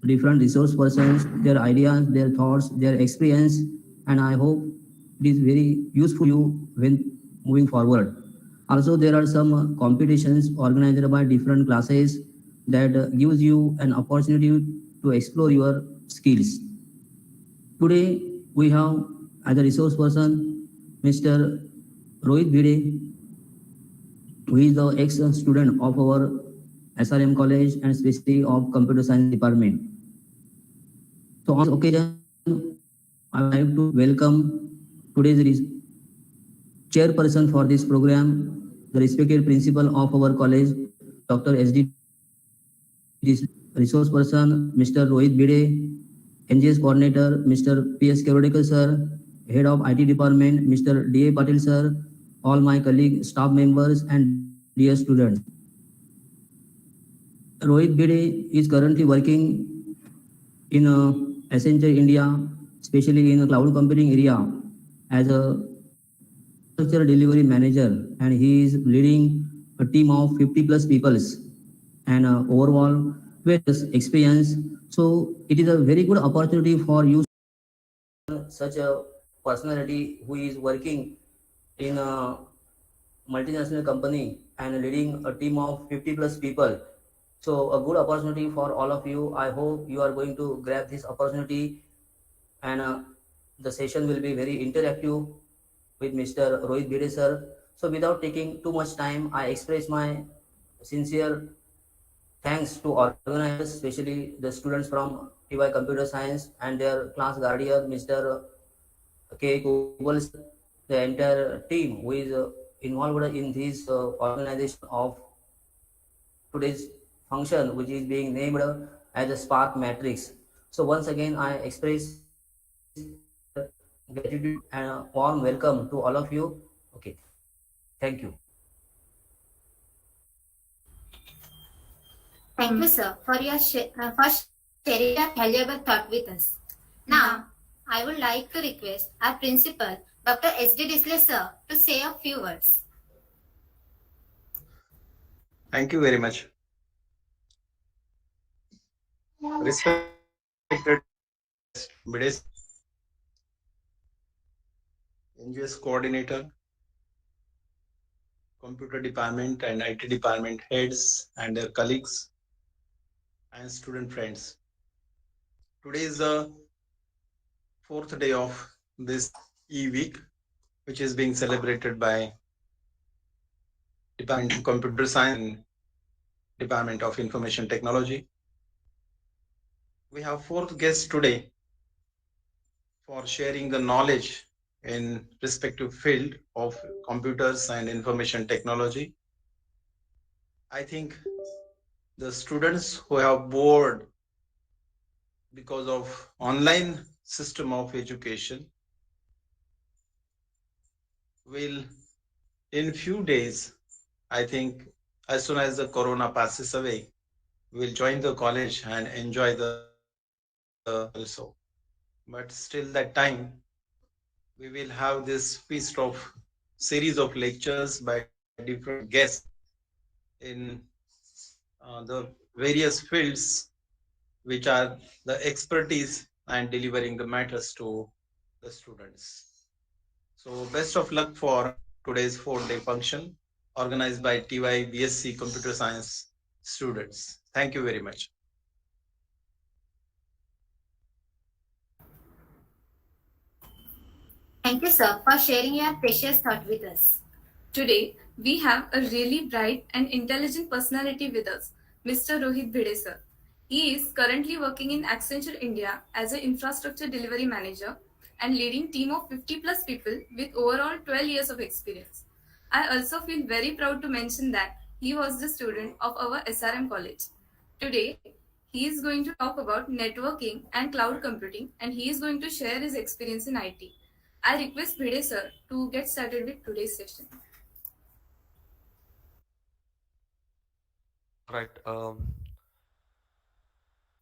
different resource persons, their ideas, their thoughts, their experience, and I hope it is very useful you when moving forward. Also, there are some competitions organized by different classes that gives you an opportunity to explore your skills. Today, we have as a resource person Mr. Rohit Bhide, who is the ex-student of our SRM college and especially of computer science department. So on this occasion, I would like to welcome today's chairperson for this program, the respected principal of our college, Dr. S.D. Resource person, Mr. Rohit Bhide, NGS coordinator, Mr. P.S. Kerodekar sir, head of IT department, Mr. D.A. Patil sir, all my colleagues, staff members, and dear students. Rohit Bhide is currently working in Accenture India, especially in the cloud computing area, as a infrastructure delivery manager, and he is leading a team of 50 plus peoples and overall with experience. So it is a very good opportunity for you, such a personality who is working in a multinational company and leading a team of 50 plus people. So a good opportunity for all of you. I hope you are going to grab this opportunity, and the session will be very interactive with Mr. Rohit Bhide sir. So without taking too much time, I express my sincere thanks to organizers, especially the students from TY Computer Science and their class guardian, Mr. K. Kubal, the entire team who is involved in this organization of today's function, which is being named as a Spark Matrix. So once again, I express gratitude and a warm welcome to all of you. Okay, thank you. Thank you, sir, for sharing your valuable thought with us. Now, I would like to request our principal, Dr. S.D. Disle, sir, to say a few words. Thank you very much. Respected Invited guest Bhide sir, NGS coordinator, computer department and IT department heads and their colleagues and student friends. Today is the fourth day of this e-week, which is being celebrated by Department of Computer Science and Department of Information Technology. We have fourth guest today for sharing the knowledge in respective field of computers and information technology. I think the students who have bored because of online system of education will in few days, I think as soon as the corona passes away, will join the college and enjoy the also. But still that time we will have this feast of series of lectures by different guests in the various fields which are the expertise and delivering the matters to the students. So best of luck for today's 4-day function organized by TYBSC Computer Science students. Thank you very much. Thank you, sir, for sharing your precious thought with us. Today, we have a really bright and intelligent personality with us, Mr. Rohit Bhide sir. He is currently working in Accenture India as an infrastructure delivery manager and leading team of 50 plus people with overall 12 years of experience. I also feel very proud to mention that he was the student of our SRM college. Today, he is going to talk about networking and cloud computing and he is going to share his experience in IT. I request Bhide sir to get started with today's session. Right.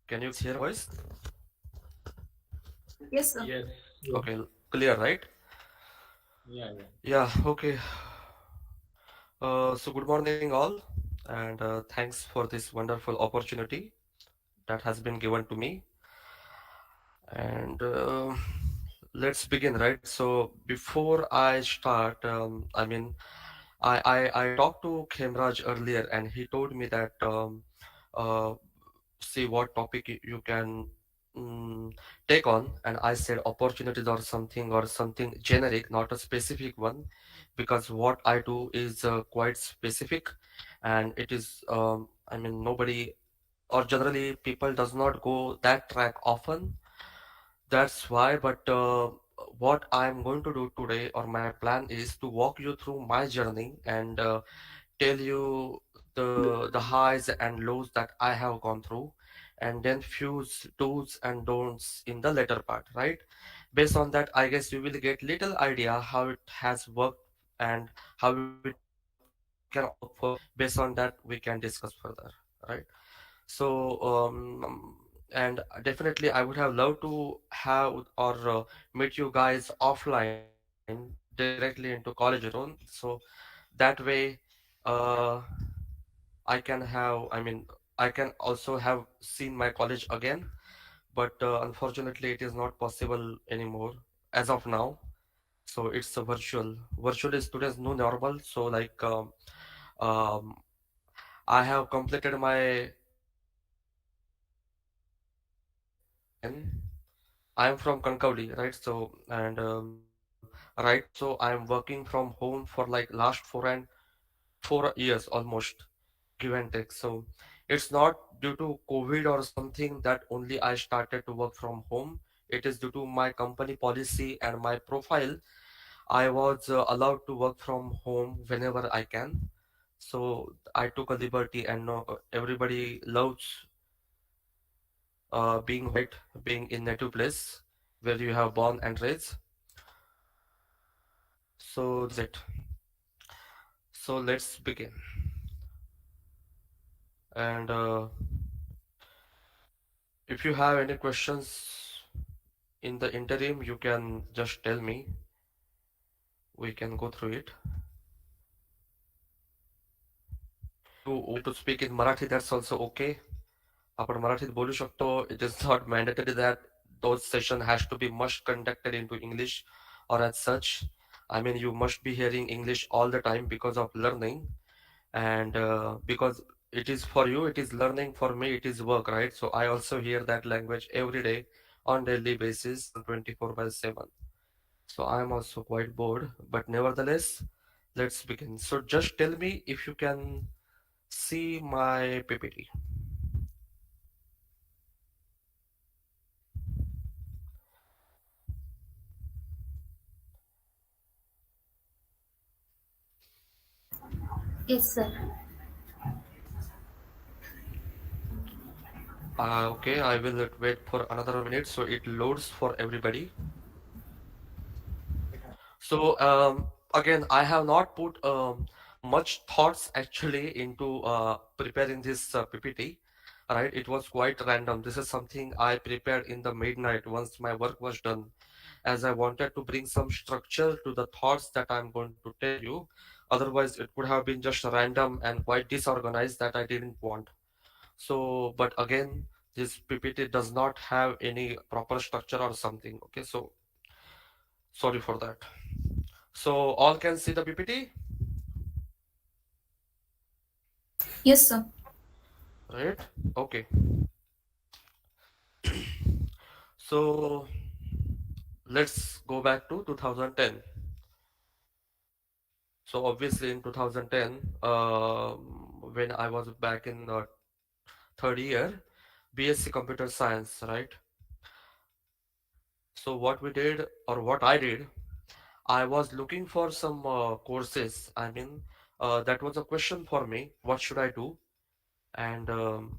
Can you guys hear my voice? Yes, sir. Yes. Okay, clear, right? Yeah, yeah. Yeah, okay. So good morning all, and thanks for this wonderful opportunity that has been given to me. And let's begin, right? So before I start, I talked to Khemraj earlier, and he told me that uh, see what topic you can mm, take on, and I said opportunities or something generic, not a specific one, because what I do is quite specific, and it is nobody or generally people does not go that track often. That's why, but what I'm going to do today, or my plan is to walk you through my journey and tell you the highs and lows that I have gone through, and then few do's and don'ts in the later part, right? Based on that, I guess you will get little idea how it has worked and how it can also work for you. Based on that, we can discuss further, right? So, and definitely, I would have loved to have or meet you guys offline directly into college room. So that way, uh, I can have, I can also have seen my college again, but unfortunately, it is not possible anymore as of now. So it's a virtual. Virtual is today's new normal. So um, I have completed my graduation. I am from Kankavli, right? So and right now also I am working from home for like last 4 years almost, give and take. So it's not due to COVID or something that only I started to work from home. It is due to my company policy and my profile. I was allowed to work from home whenever I can. So I took a liberty, and everybody loves being home, right? Being in native place where you have born and raised. So that's it. So let's begin. And if you have any questions in the interim, you can just tell me. We can go through it. If you want to speak in Marathi, that's also okay. आपण मराठीत बोलू शकतो. It is not mandatory that those session has to be must conducted into English or as such. I mean, you must be hearing English all the time because of learning, and because it is for you, it is learning. For me, it is work, right? So I also hear that language every day on daily basis, 24 by 7. So I am also quite bored, but nevertheless, let's begin. So just tell me if you can see my PPT. Yes, sir. Okay, I will wait for another minute so it loads for everybody. So again, I have not put much thoughts actually into preparing this PPT. Right, it was quite random. This is something I prepared in the midnight once my work was done, as I wanted to bring some structure to the thoughts that I'm going to tell you. Otherwise, it would have been just random and quite disorganized that I didn't want. So, but again, this PPT does not have any proper structure or something. Okay, so sorry for that. So all can see the PPT, Yes, sir. right? Okay. So let's go back to 2010. So obviously in 2010, when I was back in third year, BSc Computer Science, right? So what we did, or what I did, I was looking for some courses. I mean, that was a question for me. What should I do? And and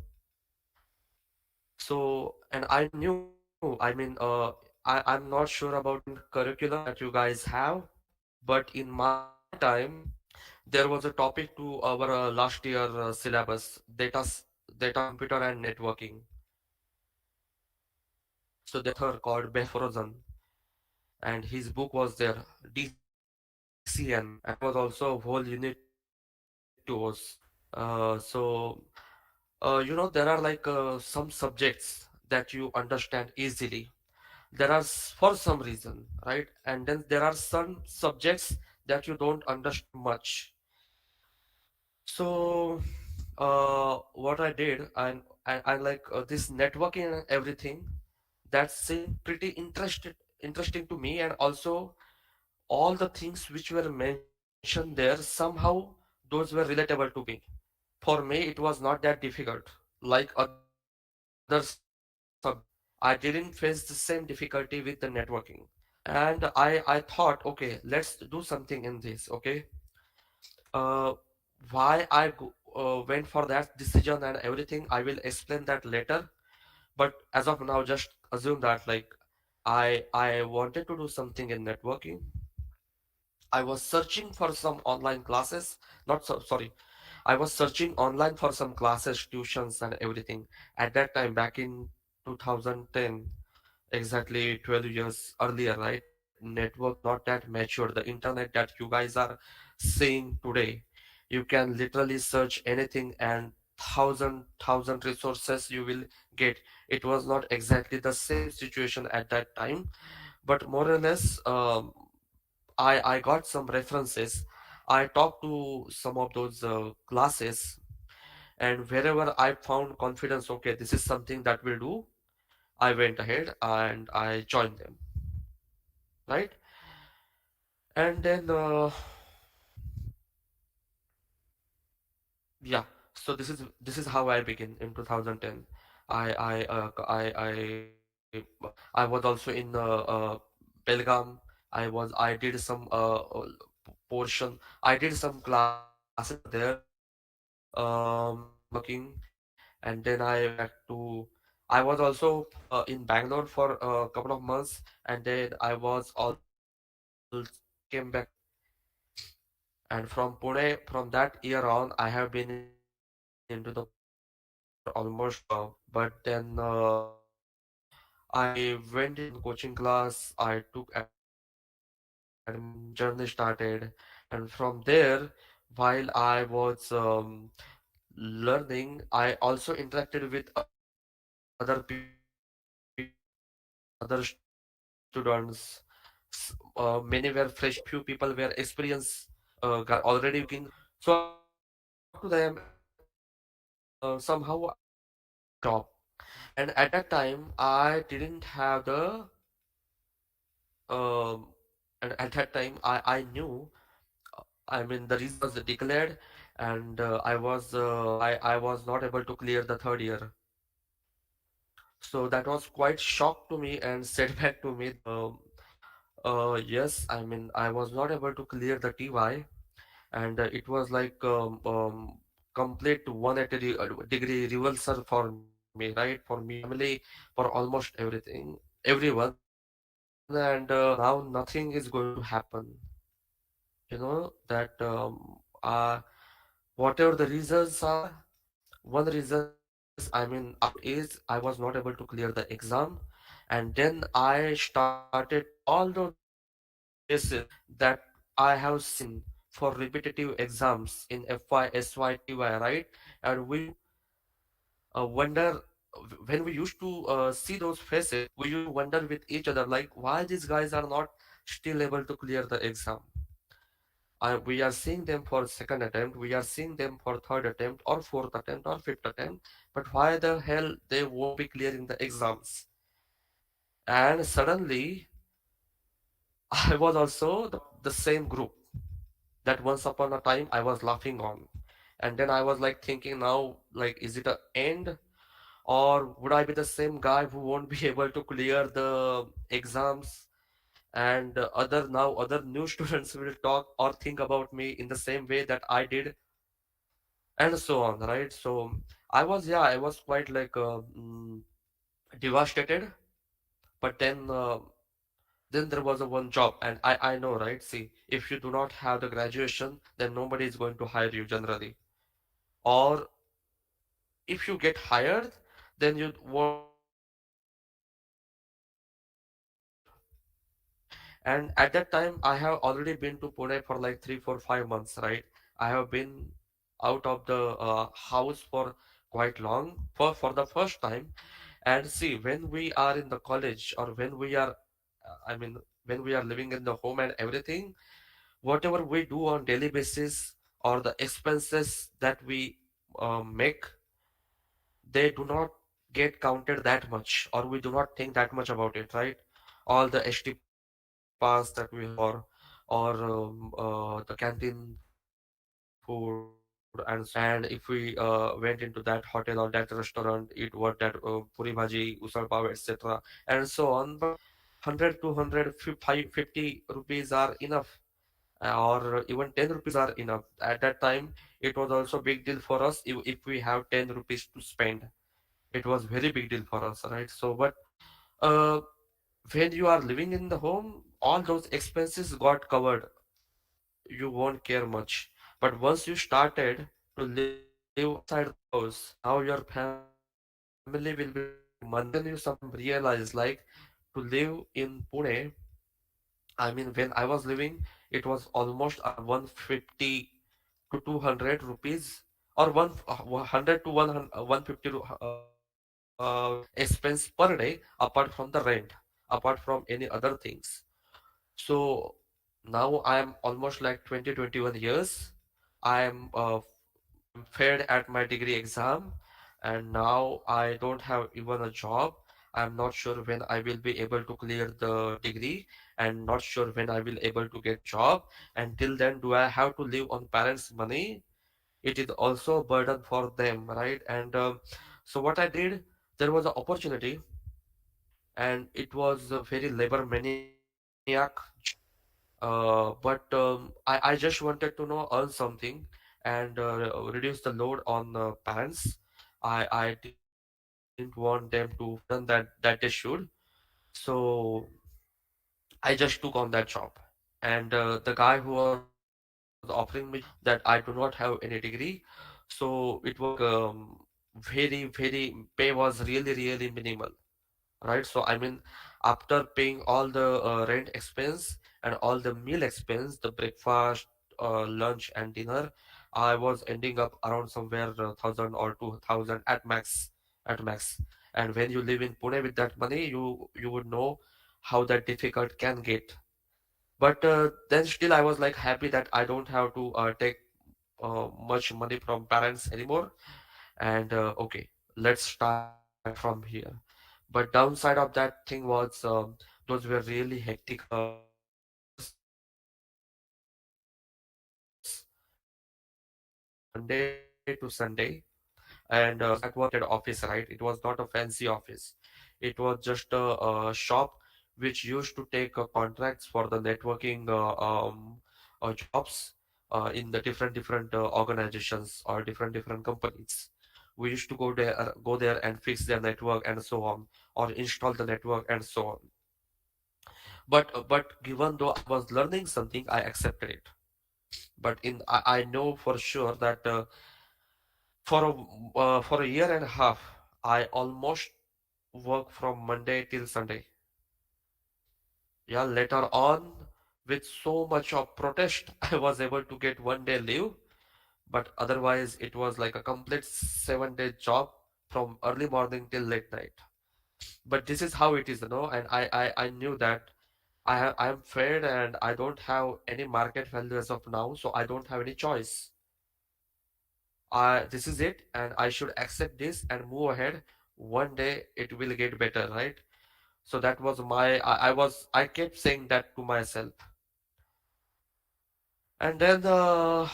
I knew, I'm not sure about curriculum that you guys have, but in my time, there was a topic to our last year syllabus, data computer and networking. So there was an author called Frozen, and his book was there, DCN, and there was also a whole unit to us. So there are like some subjects that you understand easily. There are for some reason, right? And then there are some subjects that you don't understand much. So what I did, and like this networking and everything, that seemed pretty interesting to me, and also all the things which were mentioned there, somehow those were relatable to me. For me, it was not that difficult like other subjects. I didn't face the same difficulty with the networking. And I thought, okay, let's do something in this. Okay, uh, why went for that decision and everything, I will explain that later. But as of now, just assume that, like, I wanted to do something in networking. I was searching for some online classes. Not so sorry. I was searching online for some classes, tuitions, and everything. At that time, back in 2010, exactly 12 years earlier, right? Network was not that mature. The internet that you guys are seeing today, you can literally search anything, and thousand resources you will get. It was not exactly the same situation at that time, but more or less, I got some references. I talked to some of those classes, and wherever I found confidence, okay, this is something that will do, I went ahead and I joined them, right? And then, yeah. So this is how I begin in 2010. I was also in Belgaum. I did some portion. I did some classes over there, networking, and then I went back to. I was also in Bangalore for a couple of months, and then I was also came back to Pune. And from Pune, from that year on, I have been into the computer sector for almost 2 years. But then I went in coaching class, I took admission, journey started, and from there, while I was learning, I also interacted with other other people, other students. Many were fresh, few people were experienced, already working. So I talked to them and somehow I got the job. And at that time, I didn't have the um, and at that time I knew, I mean the result was declared, and I was not able to clear the third year. So that was quite shock to me and setback to me. Yes, I mean I was not able to clear the TY, and it was like complete 180 degree reversal for me, right? For me, for my family, for almost everyone, and now nothing is going to happen. That whatever the reasons are, one reason is, I mean, is I was not able to clear the exam, and then I started all those cases that I have seen for repetitive exams in FY, SY, TY, right? And we used to wonder, when we used to see those faces, we used to wonder with each other, like, why these guys are not still able to clear the exam. We are seeing them for second attempt, we are seeing them for third attempt or fourth attempt or fifth attempt, but why the hell they won't be clearing the exams? And suddenly, I was also the same group that once upon a time I was laughing on. And then I was like thinking, now, like, is it a end? Or would I be the same guy who won't be able to clear the exams? And other new students will talk or think about me in the same way that I did, and so on, right? So I was quite like devastated. But then there was a one job, and I know, right? See, if you do not have the graduation, then nobody is going to hire you generally. Or if you get hired, then you won't get the promotion. And at that time, I have already been to Pune for like 3, 4, 5 months, right? I have been out of the house for quite long, for the first time. And see, when we are in the college, or when we are, I mean, when we are living in the home and everything, whatever we do on daily basis, or the expenses that we make, they do not get counted that much, or we do not think that much about it, right? All the HT pass that we have, or the canteen food, and so on. And if we went into that hotel or that restaurant, eat what that puri bhaji, usal pav, etc., and so on. But 100, 200, 50 rupees are enough, or even 10 rupees are enough. At that time, it was also big deal for us if we have 10 rupees to spend. It was very big deal for us, right? So, but uh, when you are living in the home, all those expenses got covered. You won't care much. But once you started to live outside the house, now your family will be spending money. And then you some realize, like, to live in Pune, I mean, when I was living, it was almost around 150 to 200 rupees, or 100 to 150 expense per day, apart from the rent, apart from any other things. So now I am almost like 20, 21 years. I am I'm failed at my degree exam, and now I don't have even a job. I'm not sure when I will be able to clear the degree, and not sure when I will able to get job. Until then, do I have to live on parents' money? It is also a burden for them, right? And so what I did, there was an opportunity, and it was a very labor maniac job. But I just wanted to know, earn something, and reduce the load on parents. I didn't want them to feel the burden that they should. So I just took on that job. And the guy who was offering me job knew that I do not have any degree. So it was like very pay was really minimal, right? So I mean, after paying all the rent expense and all the meal expense, the breakfast, lunch and dinner, I was ending up around somewhere 1000 or 2000 at max, at max. And when you live in Pune with that money, you would know how that difficult can get. But then still I was like happy that I don't have to take much money from parents anymore. And okay, let's start from here. But downside of that thing was those were really hectic 3 years, Monday to Sunday. And that was office, right? It was not a fancy office. It was just a shop which used to take contracts for the networking jobs in the different organizations or different companies. We used to go there and fix their network and so on, or install the network and so on. But given though I was learning something, I accepted it. But I know for sure that for a year and a half, I almost work from Monday till Sunday. Yeah, later on, with so much of protest, I was able to get 1 day leave. But otherwise, it was like a complete 7 day job from early morning till late night. But this is how it is, you know. And I knew that I am fair and I don't have any market value as of now, so I don't have any choice. This is it, and I should accept this and move ahead. One day it will get better, right? So that was I kept saying that to myself. And then the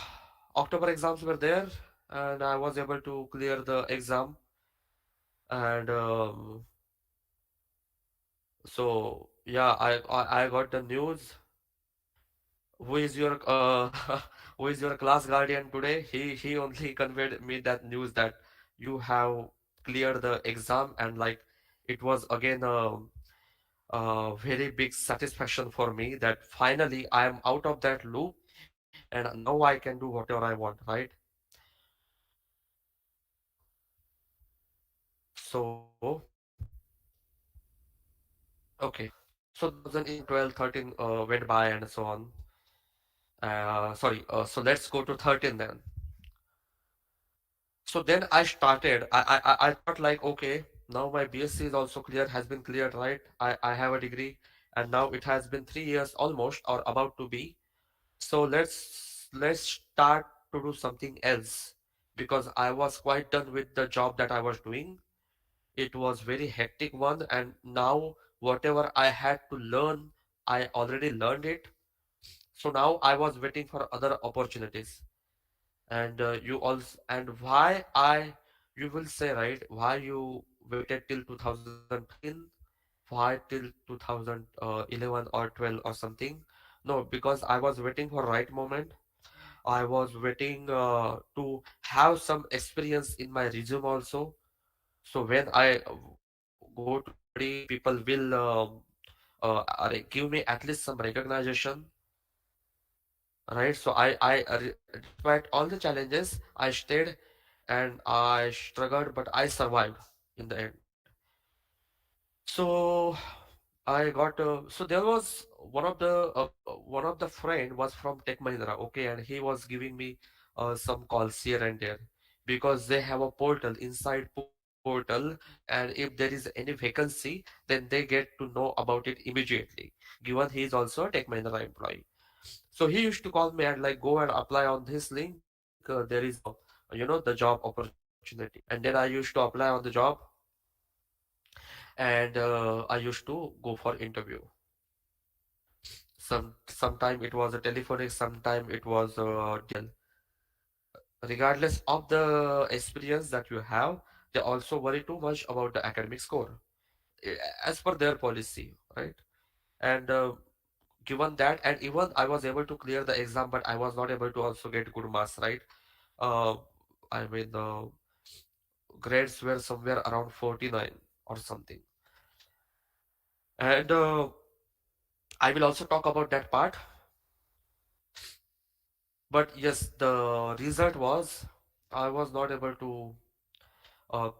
October exams were there, and I was able to clear the exam. And so yeah, I got the news. Who is your who is your class guardian today? He only conveyed me that news that you have cleared the exam, and like it was again a very big satisfaction for me that finally I am out of that loop and now I can do whatever I want, right? So okay, so 2011, 12, 13 went by and so on. Sorry, so let's go to 13 then. So then I started. I thought like, okay, now my BSc is also clear, has been cleared, right? I have a degree, and now it has been 3 years almost, or about to be. So let's start to do something else because I was quite done with the job that I was doing. It was very hectic one, and now whatever I had to learn, I already learned it. So now I was waiting for other opportunities. And you also, and why I you will say, right, why you waited till 2013, why till 2011 or 12 or something? No, because I was waiting for right moment. I was waiting to have some experience in my resume also. So when I go to study, people will give me at least some recognition, right? So despite all the challenges, I stayed and I struggled, but I survived in the end. So I got so there was one of the friend was from Tech Mahindra, okay, and he was giving me some calls here and there because they have a portal inside portal, and if there is any vacancy, then they get to know about it immediately. Given he is also a Tech Mahindra employee, so he used to call me and like go and apply on this link. There is a the job opportunity, and then I used to apply on the job, and I used to go for interview. Sometime it was a telephonic, sometime it was regardless of the experience that you have. They also worry too much about the academic score, eh, as per their policy, right? And given that, and even I was able to clear the exam, but I was not able to also get good marks, right? uh, I mean grades were somewhere around 49 or something. And I will also talk about that part. But yes, the result was I was not able to uh,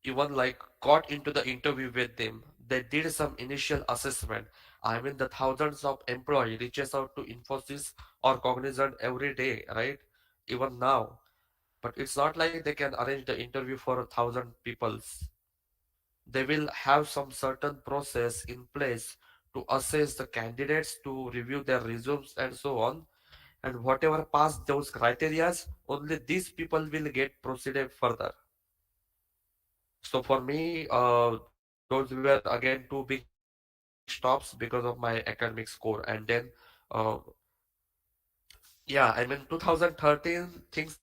even like got into the interview with them. They did some initial assessment. I mean, the thousands of employee reaches out to Infosys or Cognizant every day, right? Even now. But it's not like they can arrange the interview for 1,000 peoples. they will have some certain process in place to assess the candidates, to review their resumes and so on, and whatever pass those criterias, only these people will get proceeded further. So for me, those were again two big stops because of my academic score. And then uh, yeah, I mean 2013 things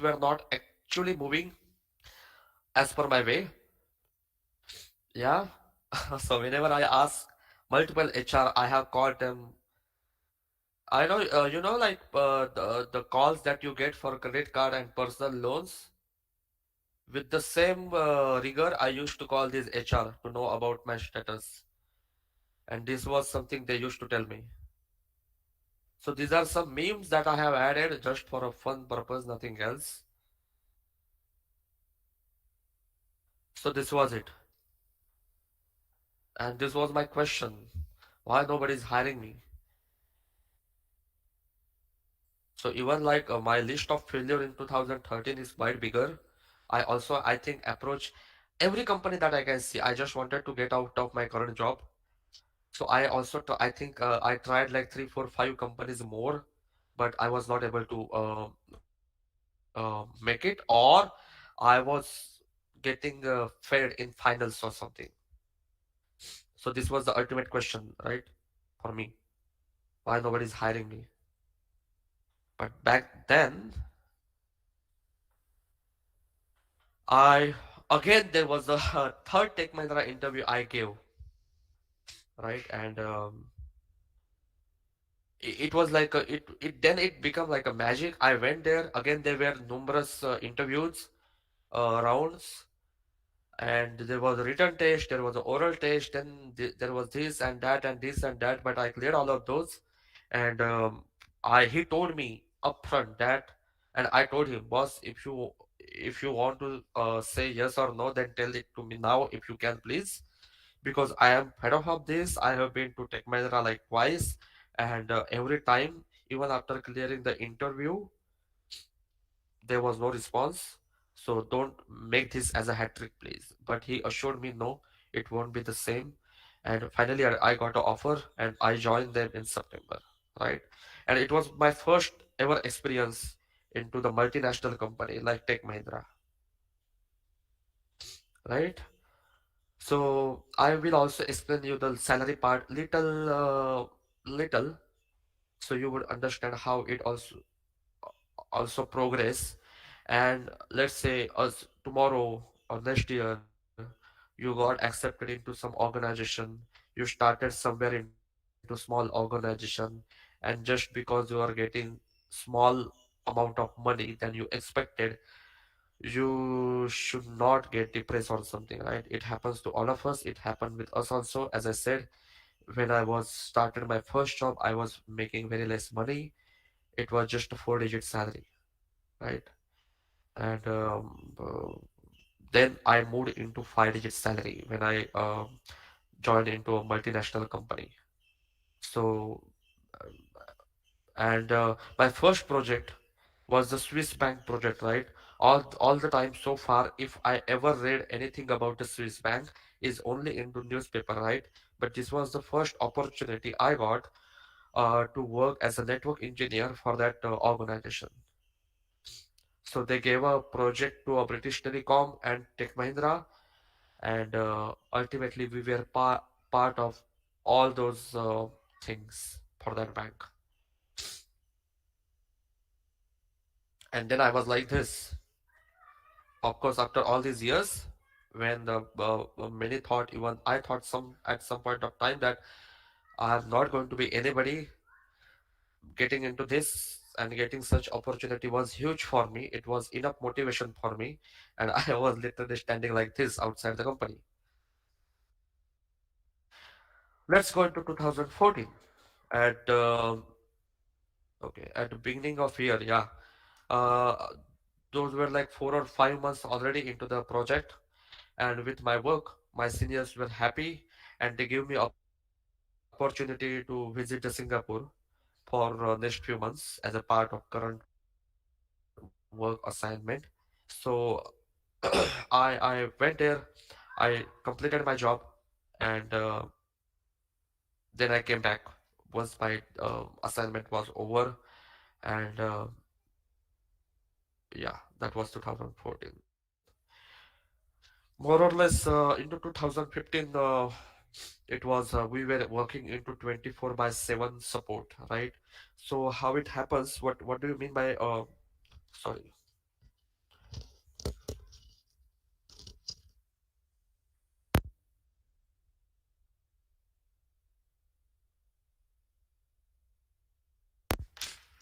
were not actually moving as per my way. Yeah. So whenever I ask multiple HR, I have called them. I know, like the calls that you get for credit card and personal loans. With the same rigor, I used to call this HR to know about my status, and this was something they used to tell me. So these are some memes that I have added just for a fun purpose, nothing else. So this was it, and this was my question: why nobody is hiring me? So even like my list of failure in 2013 is quite bigger. I also, I think, approach every company that I can see. I just wanted to get out of my current job. So I also, I think I tried like three, four, five companies more, but I was not able to make it, or I was getting failed in finals or something. So this was the ultimate question, right? For me, why nobody's hiring me? But back then, I again there was a third Tech Mahindra interview I gave, right? And it was like it then it became like a magic. I went there again. There were numerous interviews rounds, and there was a written test, there was an oral test, and there was this and that and this and that. But I cleared all of those, and I he told me upfront that, and I told him, boss, if you want to say yes or no, then tell it to me now if you can, please, because I am fed up of this. I have been to Tech Mahindra like twice, and every time, even after clearing the interview, there was no response. So don't make this as a hat trick, please. But he assured me, no, it won't be the same. And finally, I got an offer and I joined them in September, right? And it was my first ever experience into the multinational company like Tech Mahindra, right? So I will also explain you the salary part little, so you would understand how it also progress. And let's say us tomorrow or next year you got accepted into some organization, you started somewhere into small organization, and just because you are getting small amount of money than you expected, you should not get depressed or something, right? It happens to all of us. It happened with us also. As I said, when I was started my first job, I was making very less money. It was just a 4-digit salary, right? And then I moved into 5-digit salary when I joined into a multinational company. So, and my first project was the Swiss bank project, right? All the time so far, if I ever read anything about the Swiss bank, is only into newspaper, right? But this was the first opportunity I got to work as a network engineer for that organization. So they gave a project to a British Telecom and Tech Mahindra, and ultimately we were part of all those things for that bank. And then I was like this. Of course, after all these years, when the many thought, even I thought some at some point of time that I'm not going to be anybody, getting into this and getting such opportunity was huge for me. It was enough motivation for me, and I was literally standing like this outside the company. Let's go into 2014. At okay, at the beginning of year, yeah. Uh, those were like 4 or 5 months already into the project, and with my work, my seniors were happy, and they gave me opportunity to visit the Singapore for next few months as a part of current work assignment. So I went there. I I completed my job, and then I came back once my assignment was over, and yeah, that was 2014. More or less into 2015, it was we were working into 24 by 7 support, right? So how it happens? What do you mean by sorry?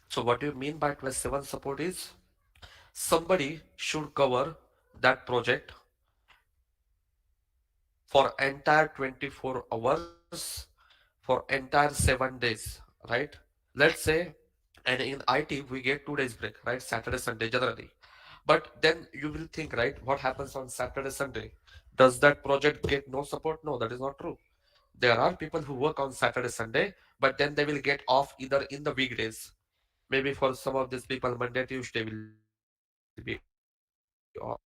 So what do you mean by 27 support is somebody should cover that project for entire 24 hours for entire 7 days, right? Let's say, and in IT we get 2 days break, right? Saturday, Sunday generally. But then you will think, right, what happens on Saturday, Sunday? Does that project get no support? No, that is not true. There are people who work on Saturday, Sunday, but then they will get off either in the weekdays. Maybe for some of these people, Monday, Tuesday will be off,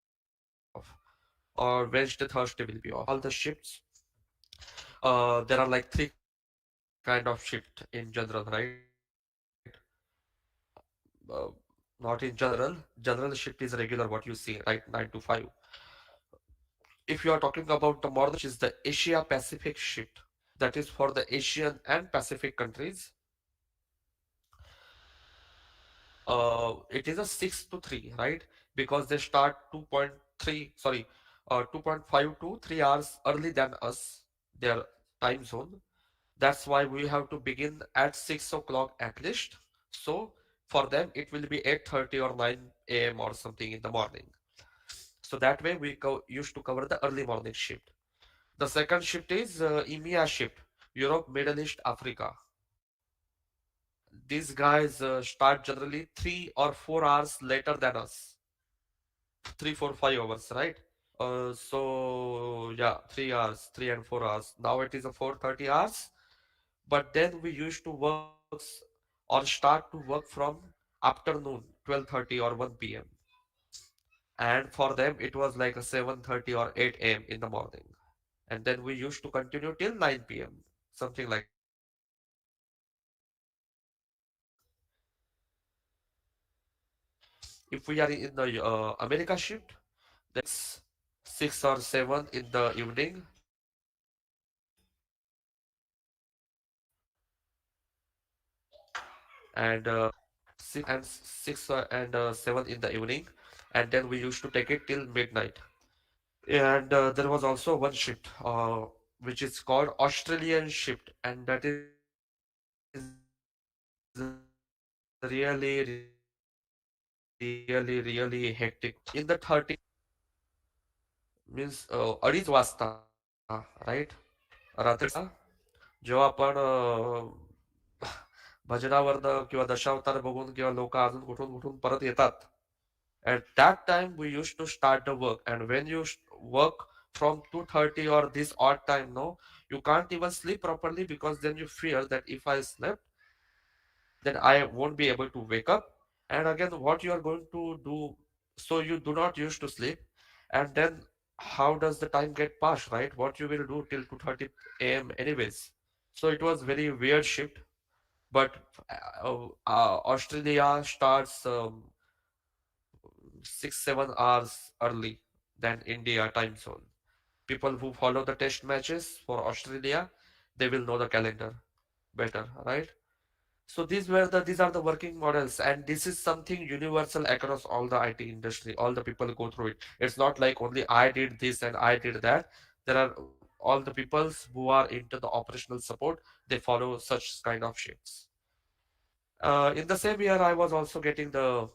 or Wednesday, Thursday will be off. So all the shifts, there are like three kind of shift in general, right? Not in general. General shift is regular, what you see, right? 9 to 5. If you are talking about the morning shift, which is the Asia Pacific shift, that is for the Asian and Pacific countries, it is a 6 to 3, right? Because they start 2.3, sorry, 2.5 to 3 hours early than us, their time zone. That's why we have to begin at 6 o'clock at least. So for them, it will be 8:30 or 9 a.m. or something in the morning. So that way we used to cover the early morning shift. The second shift is EMEA shift, Europe, Middle East, Africa. These guys start generally 3 or 4 hours later than us. 3, 4, 5 hours, right? So yeah, 3 hours, 3 and 4 hours. Now it is a 4:30 hours. But then we used to work or start to work from afternoon 12:30 or 1 p.m. And for them it was like a 7:30 or 8 a.m. in the morning. And then we used to continue till 9 p.m. Something like that. If we are in the America shift, then it is 6 or 7 in the evening, and 6 and 7 in the evening, and then we used to take it till midnight. And there was also one shift which is called Australian shift, and that is really, really, really hectic one. In the 30s means 2:30 वाजता, right? रात्रीचा जेव्हा आपण भजनावरनं किंवा दशावतार बघून किंवा लोक अजून कुठून कुठून परत येतात. At that time, we used to start the work, and when you work from 2:30 or this odd time, no, you can't even sleep properly because then you fear that if I slept, then I won't be able to wake up. And again, what you are going to do, so you do not used to sleep, and then how does the time get passed, right? What you will do till 2:30 a.m. anyways. So it was very weird shift, but Australia starts 6, 7 hours early than India time zone. People who follow the test matches for Australia, they will know the calendar better, right? So these are the working models, and this is something universal across all the IT industry. All the people go through it. It's not like only I did this and I did that. There are all the peoples who are into the operational support. They follow such kind of shifts. In the same year, I was also getting the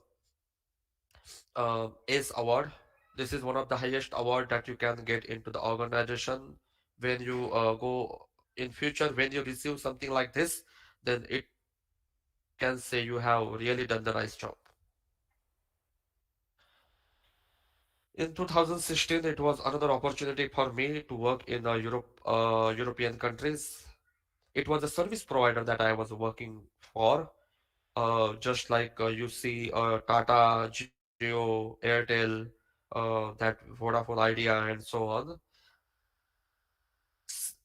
ACE award. This is one of the highest award that you can get into the organization. When you go in future, when you receive something like this, then it can say you have really done the nice job. In 2016, it was another opportunity for me to work in European countries. It was a service provider that I was working for, just like you see Tata, Jio, Airtel, that Vodafone Idea, and so on.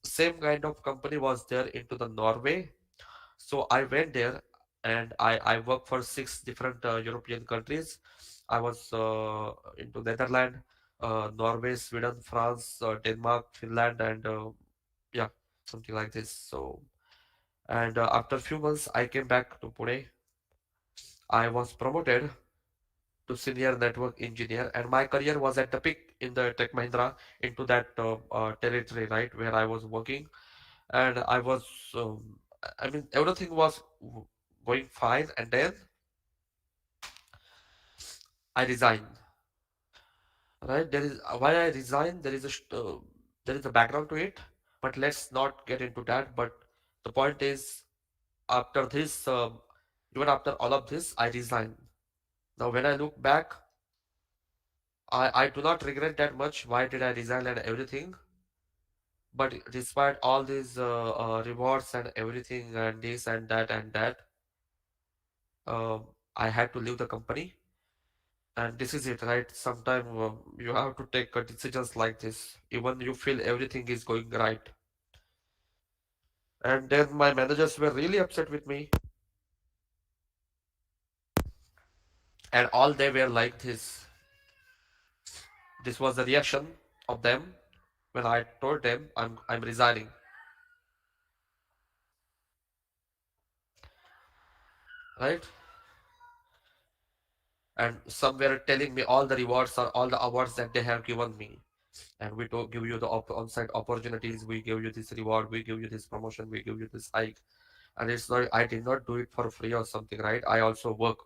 same kind of company was there into the Norway. So I went there and I worked for six different European countries. I was into Netherlands, Norway, Sweden, France, Denmark, Finland, and yeah, something like this. So, and after a few months, I came back to Pune. I was promoted to senior network engineer, and my career was at the peak in the Tech Mahindra into that territory, right, where I was working, and I was, I mean, everything was going fine, and then I resigned. Right? There is why I resigned. There is a background to it, but let's not get into that. But the point is, after this, even after all of this, I resigned. Now, when I look back, I do not regret that much. Why did I resign and everything? But despite all these rewards and everything, and this and that, I had to leave the company. And this is it, right? Sometimes you have to take decisions like this, even you feel everything is going right. And then my managers were really upset with me, and all they were like this. This was the reaction of them when I told them I'm resigning, right? And some were telling me all the rewards or all the awards that they have given me. And we don't give you the on-site opportunities, we give you this reward, we give you this promotion, we give you this hike. And it's not, I did not do it for free or something, right? I also work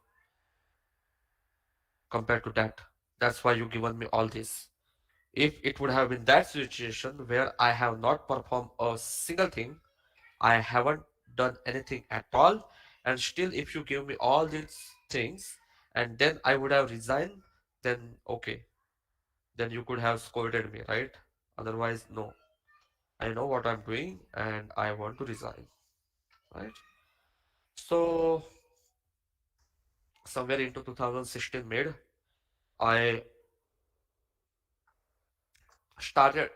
compared to that. That's why you given me all this. If it would have been that situation where I have not performed a single thing, I haven't done anything at all, and still if you give me all these things and then I would have resigned, then okay, then you could have scolded me, right? Otherwise, no. I know what I'm doing and I want to resign, right? So somewhere into 2016 mid, I started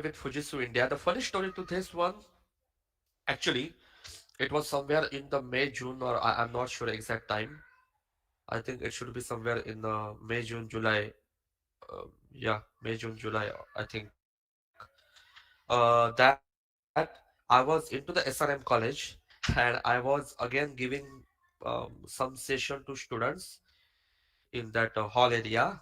with Fujitsu India. The funny story to this one, actually, it was somewhere in the May, June, or I'm not sure exact time. I think it should be somewhere in the May, June, July. Yeah, May, June, July, I think. That I was into the SRM college and I was again giving some session to students in that hall area.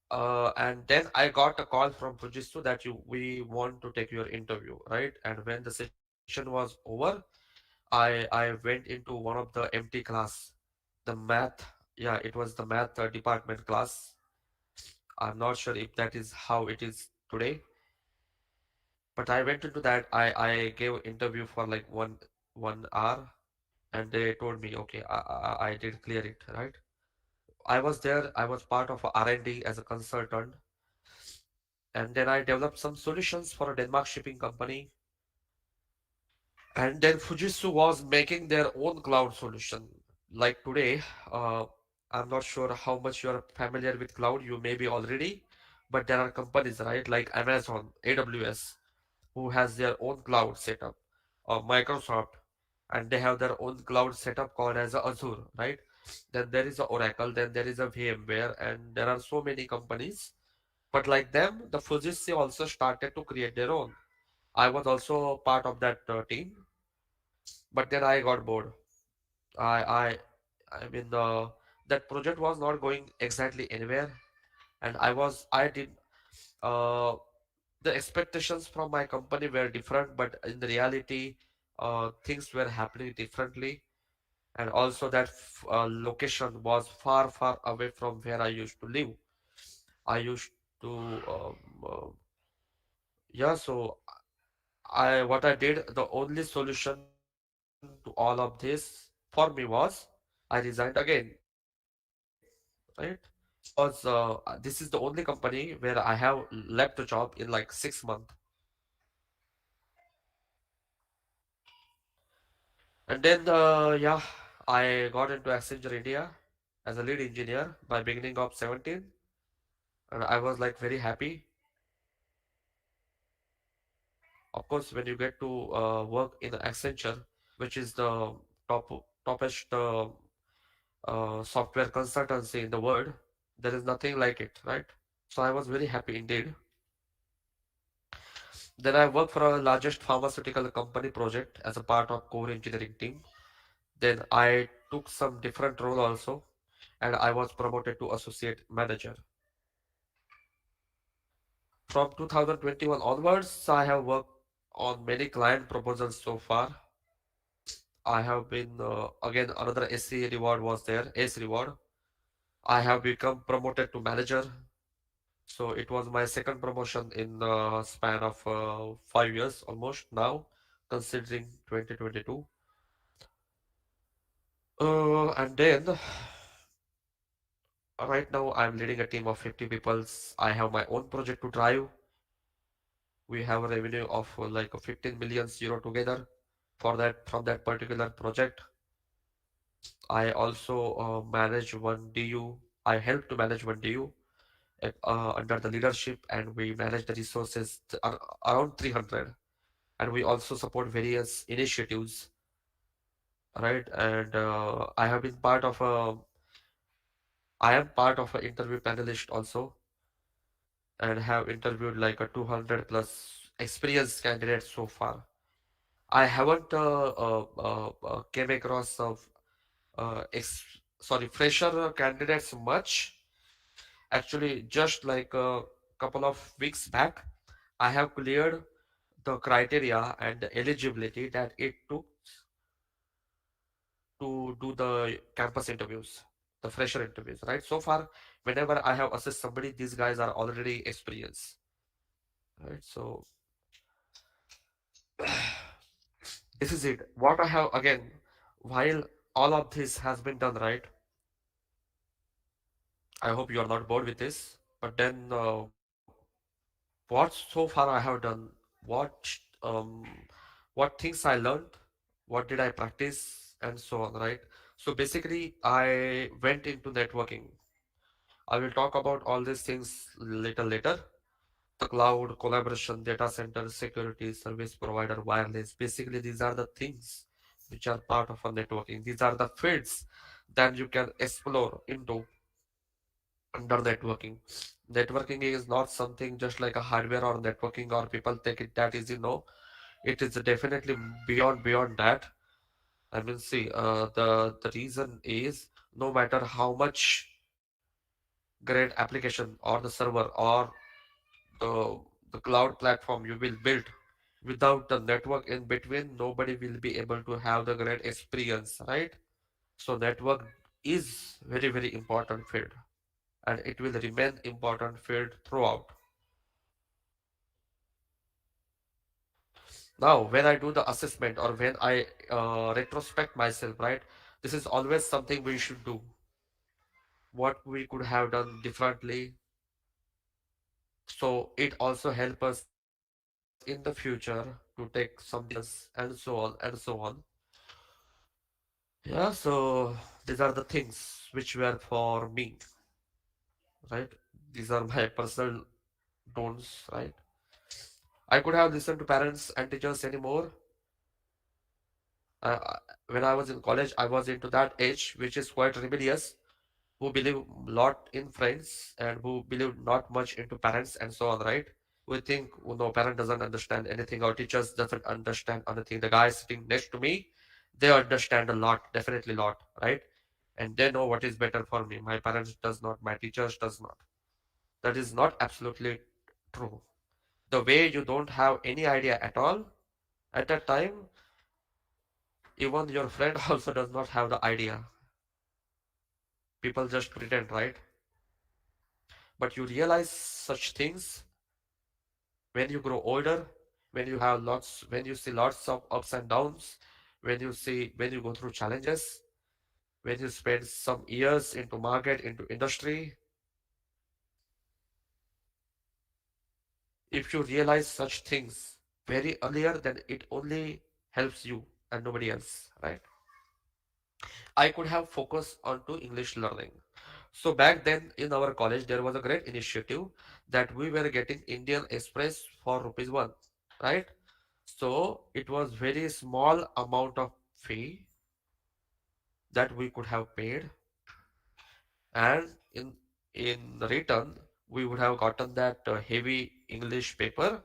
And then I got a call from Fujitsu that we want to take your interview, right? And when the session was over, I went into one of the empty class, the math. Yeah, it was the math department class. I'm not sure if that is how it is today, but I went into that. I gave interview for like one hour, and they told me, okay, I did clear it, right? I was there. I was part of R&D as a consultant, and then I developed some solutions for a Denmark shipping company. And then Fujitsu was making their own cloud solution. Like today, uh, I'm not sure how much you are familiar with cloud. You may be already, but there are companies, right, like Amazon, AWS, who has their own cloud setup, or Microsoft, and they have their own cloud setup called as a Azure, right? Then there is a Oracle, then there is a VMware, and there are so many companies. But like them, the Fujitsu also started to create their own. I was also part of that team, but then I got bored. I I I mean that project was not going exactly anywhere, and I did uh the expectations from my company were different, but in the reality, things were happening differently, and also that location was far away from where I used to live. I used to yeah, so I what I did, the only solution to all of this for me was I resigned again, right? Because this is the only company where I have left the job in like 6 months. And then yeah, I got into Accenture India as a lead engineer by beginning of 17, and I was like very happy. Of course, when you get to work in Accenture, which is the toppest software consultancy in the world, there is nothing like it, right? So I was very happy indeed. Then I worked for a largest pharmaceutical company project as a part of core engineering team. Then I took some different role also, and I was promoted to associate manager. From 2021 onwards, I have worked on many client proposals so far. I have been again another SC reward was there, ACE reward. I have become promoted to manager. So it was my second promotion in the span of 5 years almost now, considering 2022. And then right now I'm leading a team of 50 people. I have my own project to drive. We have a revenue of like 15 million euro together for that from that particular project. I also manage one DU. I help to manage one DU under the leadership, and we manage the resources around 300. And we also support various initiatives, right? And I am part of an interview panelist also, and have interviewed like a 200 plus experienced candidates so far. I haven't came across of fresher candidates much. Actually, just like a couple of weeks back, I have cleared the criteria and the eligibility that it took to do the campus interviews, the fresher interviews, right? So far, whenever I have assessed somebody, these guys are already experienced, right? So this is it. What I have again, while all of this has been done, right? I hope you are not bored with this. But then, what so far I have done, what what things I learned, what did I practice, and so on, right? So basically, I went into networking. I will talk about all these things little later. The cloud, collaboration, data center, security, service provider, wireless. Basically, these are the things which are part of a networking. These are the fields that you can explore into under networking. Networking is not something just like a hardware or networking or people take it that easy. No, it is definitely beyond that. I mean, see, the reason is no matter how much great application or the server or the the cloud platform you will build, without the network in between, nobody will be able to have the great experience, right? So network is very important field, and it will remain important field throughout. Now, when I do the assessment or when I retrospect myself, right, this is always something we should do. What we could have done differently. So it also help us in the future to take some decisions and so on and so on. Yeah, so these are the things which were for me, right? These are my personal don'ts, right? I could have listened to parents and teachers anymore. When I was in college, I was into that age, which is quite rebellious, who believe a lot in friends and who believe not much into parents and so on, right? We think, oh, no, parent doesn't understand anything, or teachers doesn't understand anything. The guy sitting next to me, they understand a lot, definitely a lot, right? And they know what is better for me. My parents does not, my teachers does not. That is not absolutely true. The way you don't have any idea at all at that time, even your friend also does not have the idea. People just pretend, right? But you realize such things when you grow older, when you see lots of ups and downs, when you go through challenges, when you spend some years into market, into industry. If you realize such things very earlier, then it only helps you and nobody else, right? I could have focused on to English learning. So back then in our college, there was a great initiative that we were getting Indian Express for rupees 1, right? So it was very small amount of fee that we could have paid, and in return we would have gotten that heavy English paper.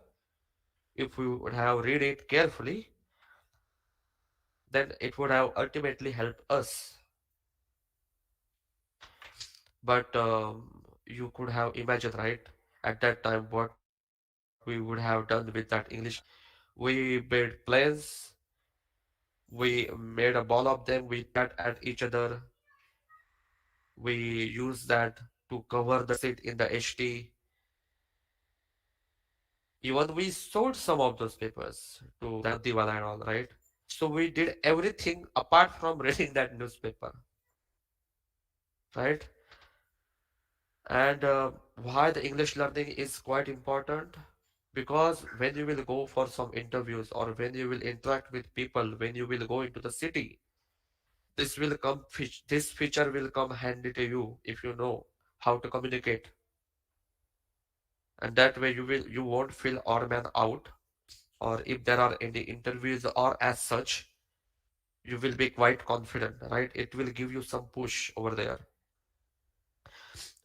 If we would have read it carefully, then it would have ultimately helped us. But you could have imagined, right, at that time what we would have done with that English paper. We built planes, we made a ball of them, we threw that at each other, we used that to cover the seat in the HT. Even we sold some of those papers to that Diwala and all, right? So we did everything apart from reading that newspaper, right? And why the English learning is quite important? Because when you will go for some interviews or when you will interact with people, when you will go into the city, this feature will come handy to you if you know how to communicate. And that way you won't feel odd man out, or if there are any interviews or as such, you will be quite confident, right? It will give you some push over there.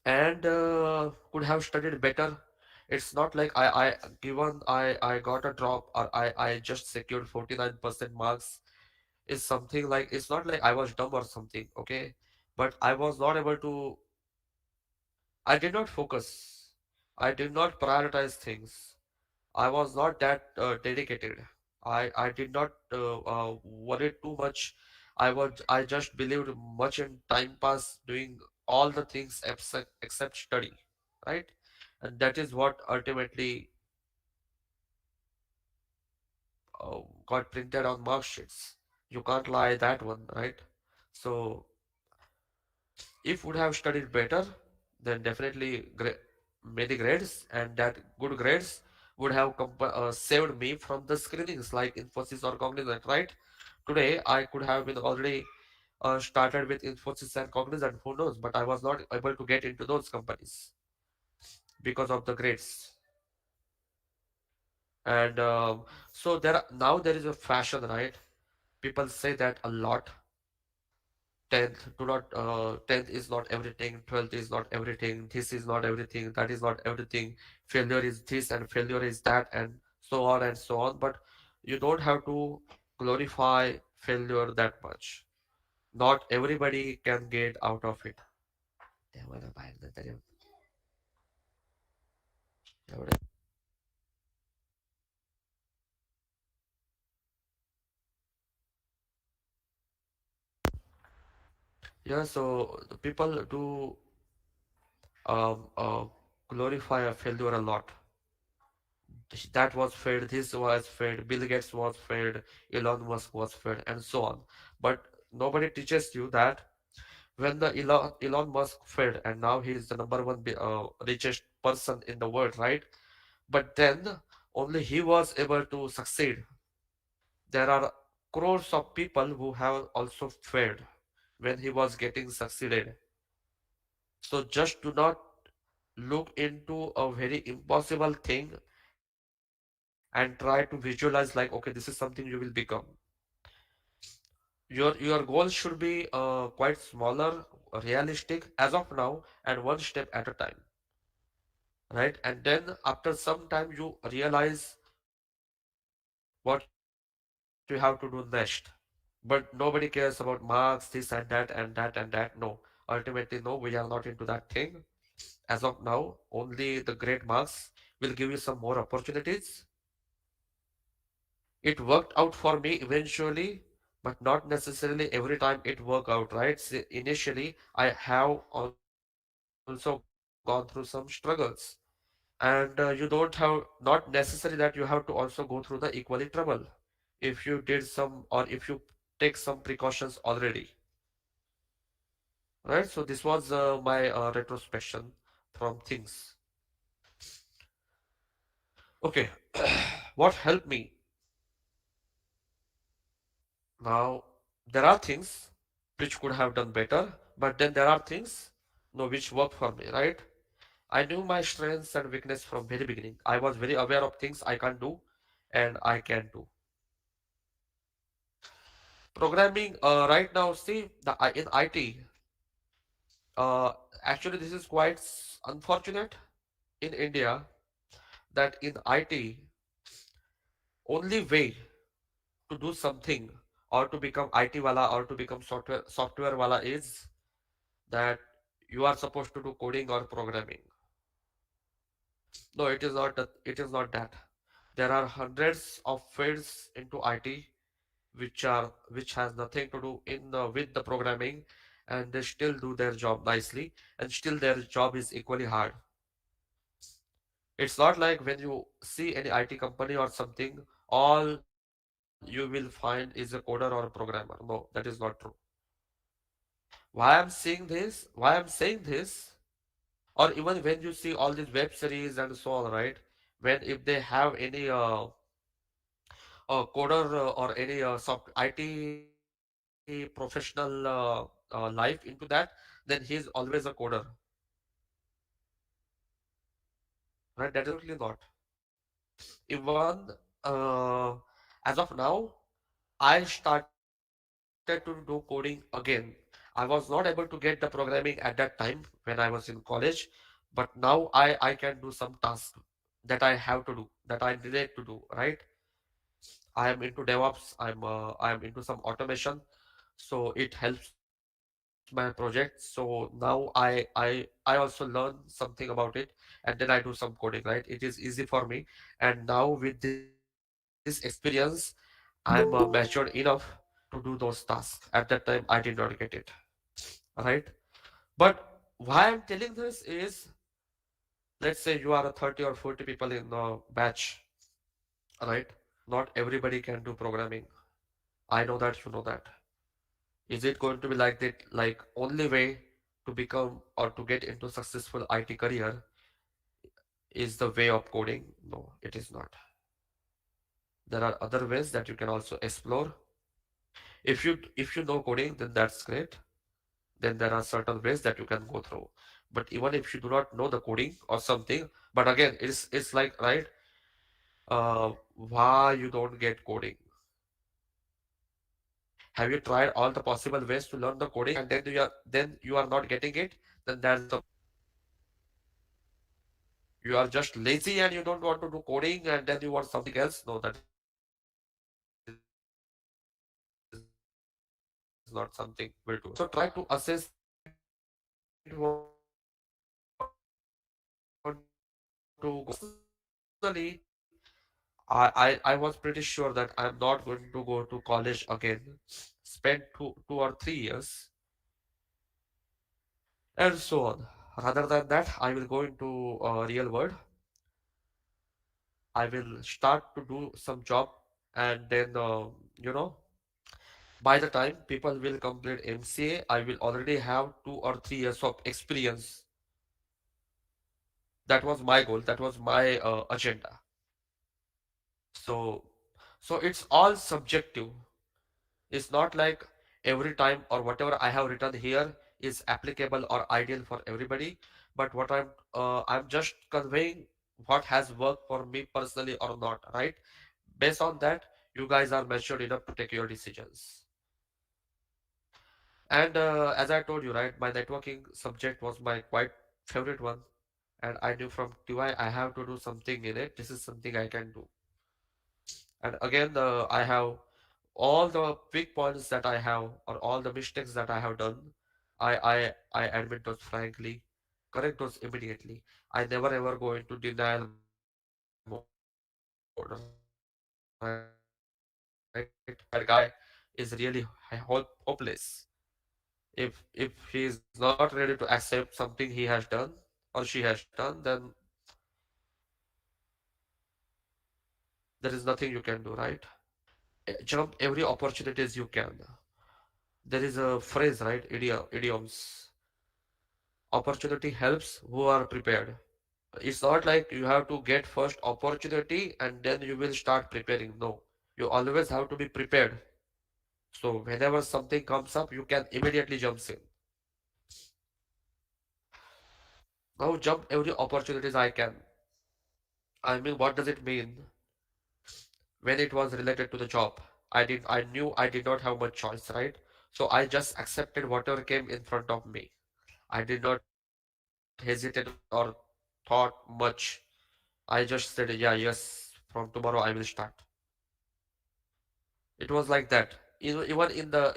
And could have studied better. It's not like I got a drop, or I just secured 49% marks. Is something like, it's not like I was dumb or something, okay? But I was not able to, I did not focus, I did not prioritize things, I was not that dedicated. I did not worry too much. I just believed much in time pass, doing all the things except study, right? And that is what ultimately got printed on mark sheets. You can't lie that one, right? So if would have studied better, then definitely many grades, and that good grades would have saved me from the screenings like Infosys or Cognizant, right? Today I could have been already started with Infosys and Cognizant, who knows? But I was not able to get into those companies because of the grades. And so now there is a fashion, right? People say that a lot. 10th is not everything, 12th is not everything, this is not everything, that is not everything, failure is this and failure is that, and so on and so on. But you don't have to glorify failure that much. Not everybody can get out of it. Yeah, so the people do um, uh, glorify a failure a lot. That was failed, this was failed, Bill Gates was failed, Elon Musk was failed, and so on. But nobody teaches you that when the Elon Musk failed, and now he is the number one richest person in the world, right? But then only he was able to succeed. There are crores of people who have also failed when he was getting succeeded. So just do not look into a very impossible thing and try to visualize like, okay, this is something you will become. Your goal should be quite smaller, realistic as of now, and one step at a time, right? And then after some time you realize what you have to do next. But nobody cares about marks, this and that and that and that. No, ultimately no, we are not into that thing as of now. Only the great marks will give you some more opportunities. It worked out for me eventually, but not necessarily every time it worked out, right? See, initially, I have also gone through some struggles. And you don't have, not necessary that you have to also go through the equally trouble if you did some, or if you take some precautions already, right? So this was my retrospection from things. Okay, what helped me? Now, there are things which could have done better, but then there are things no which work for me, right? I knew my strengths and weakness from very beginning. I was very aware of things I can't do and I can do. Programming right now, see in IT, uh, actually this is quite unfortunate in India that in IT only way to do something or to become IT wala or to become software wala is that you are supposed to do coding or programming. No, it is not that. It is not that. There are hundreds of fields into IT which has nothing to do with the programming, and they still do their job nicely, and still their job is equally hard. It's not like when you see any IT company or something, all you will find is a coder or a programmer. No, that is not true. Why I'm saying this? Why I'm saying this? Or even when you see all these web series and so on, right? When if they have any coder or any soft IT professional life into that, then he's always a coder, right? That is absolutely not. Even as of now, I started to do coding again. I was not able to get the programming at that time when I was in college, but now I can do some tasks that I have to do, that I need to do, right? I am into DevOps. I am into some automation, so it helps my project. So now I also learn something about it, and then I do some coding. Right? It is easy for me, and now with this experience, I'm matured enough to do those tasks. At that time, I did not get it. Right? But why I'm telling this is, let's say you are a 30 or 40 people in a batch, right? Not everybody can do programming. I know that you know that. Is it going to be like that? Like only way to become or to get into successful IT career is the way of coding? No, it is not. There are other ways that you can also explore. If you know coding, then that's great. Then there are certain ways that you can go through. But even if you do not know the coding or something, but again, it's like right. Why you don't get coding? Have you tried all the possible ways to learn the coding and then you are not getting it? Then that's the problem. You are just lazy and you don't want to do coding and then you want something else. No, that is not something will do. So try to assess that what you want to go. Personally, I was pretty sure that I'm not going to go to college again, spend 2 or 3 years, and so on. Rather than that, I will go into real world. I will start to do some job, and then you know, by the time people will complete MCA, I will already have 2 or 3 years of experience. That was my goal. That was my agenda. So, so it's all subjective. It's not like every time or whatever I have written here is applicable or ideal for everybody. But what I'm just conveying what has worked for me personally or not, right? Based on that, you guys are matured enough to take your decisions. And as I told you, right, my networking subject was my quite favorite one. And I knew from TY I have to do something in it. This is something I can do. And again, I have all the weak points that I have or all the mistakes that I have done. I admit those frankly, correct those immediately. I never ever go into denial mode, right? If that guy is really hopeless, if he is not ready to accept something he has done or she has done, then there is nothing you can do, right? Jump every opportunities you can. There is a phrase, right? Idioms. Opportunity helps who are prepared. It's not like you have to get first opportunity and then you will start preparing. No, you always have to be prepared. So whenever something comes up, you can immediately jump in. Now jump every opportunities I can. I mean, what does it mean? when it was related to the job. I knew I did not have much choice, right? So I just accepted whatever came in front of me. I did not hesitate or thought much. I just said, yeah, yes, from tomorrow I will start. It was like that. Even in the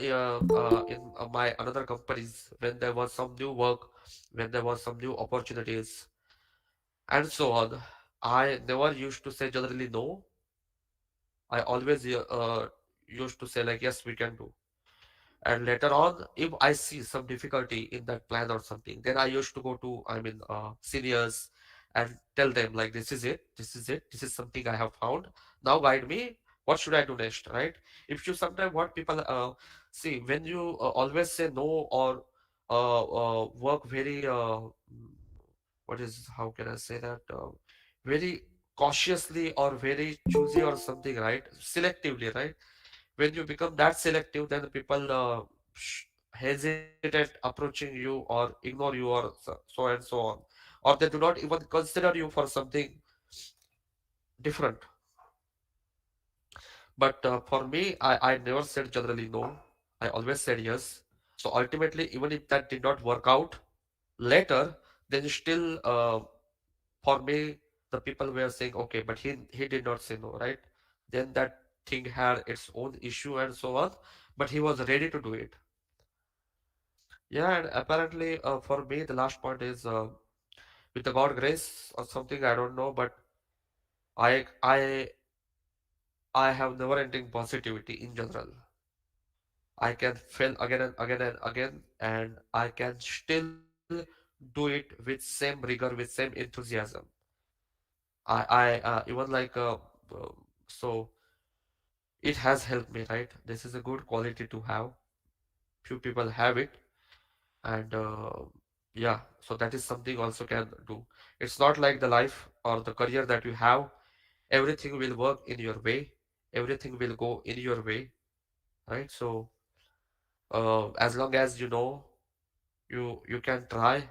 my another companies, when there was some new work, when there was some new opportunities, and so on, I never used to say generally no. I always used to say like yes, we can do. And later on, if I see some difficulty in that plan or something, then I used to go to, seniors and tell them like, this is it, this is it, this is something I have found. Now guide me. What should I do next, right? If you sometimes what people see when you always say no or work very what is how can I say that very cautiously or very choosy or something, right? Selectively, right? When you become that selective, then the people hesitate approaching you or ignore you or so and so on, or they do not even consider you for something different. But for me, I never said generally no. I always said yes. So ultimately, even if that did not work out later, then still for me, the people were saying okay, but he did not say no, right? Then that thing had its own issue and so on, but he was ready to do it. Yeah, and apparently for me, the last point is with the God grace or something, I don't know, but I I I have never ending positivity in general. I can fail again and again and again, and I can still do it with same rigor, with same enthusiasm. I even like so it has helped me, right? This is a good quality to have. Few people have it, and yeah, so that is something also can do. It's not like the life or the career that you have, everything will work in your way, everything will go in your way, right? So as long as you know you can try,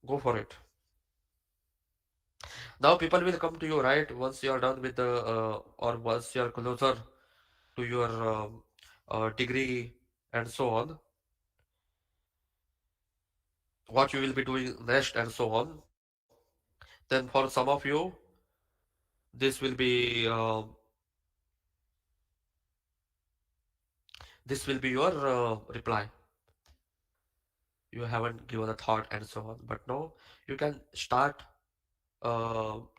go for it. Now people will come to you, right? Once you are done with the or once you are closer to your degree and so on, what you will be doing next and so on. Then for some of you, this will be this will be your reply. You haven't given a thought and so on, but no, you can start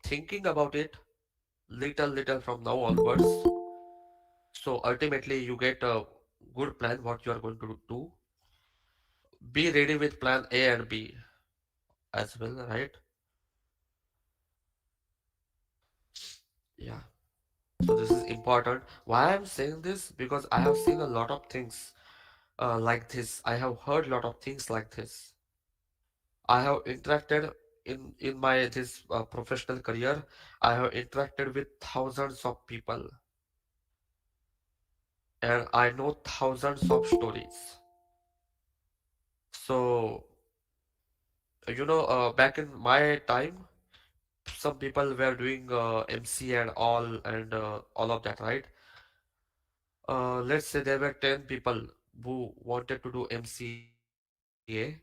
thinking about it little from now onwards. So ultimately, you get a good plan what you are going to do. Be ready with plan A and B as well, right? Yeah. So this is important. Why I'm saying this? Because I have seen a lot of things like this. I have heard a lot of things like this. I have interacted in my this professional career. I have interacted with thousands of people, and I know thousands of stories. So back in my time, some people were doing MC and all of that, right? Let's say there were 10 people who wanted to do MCA.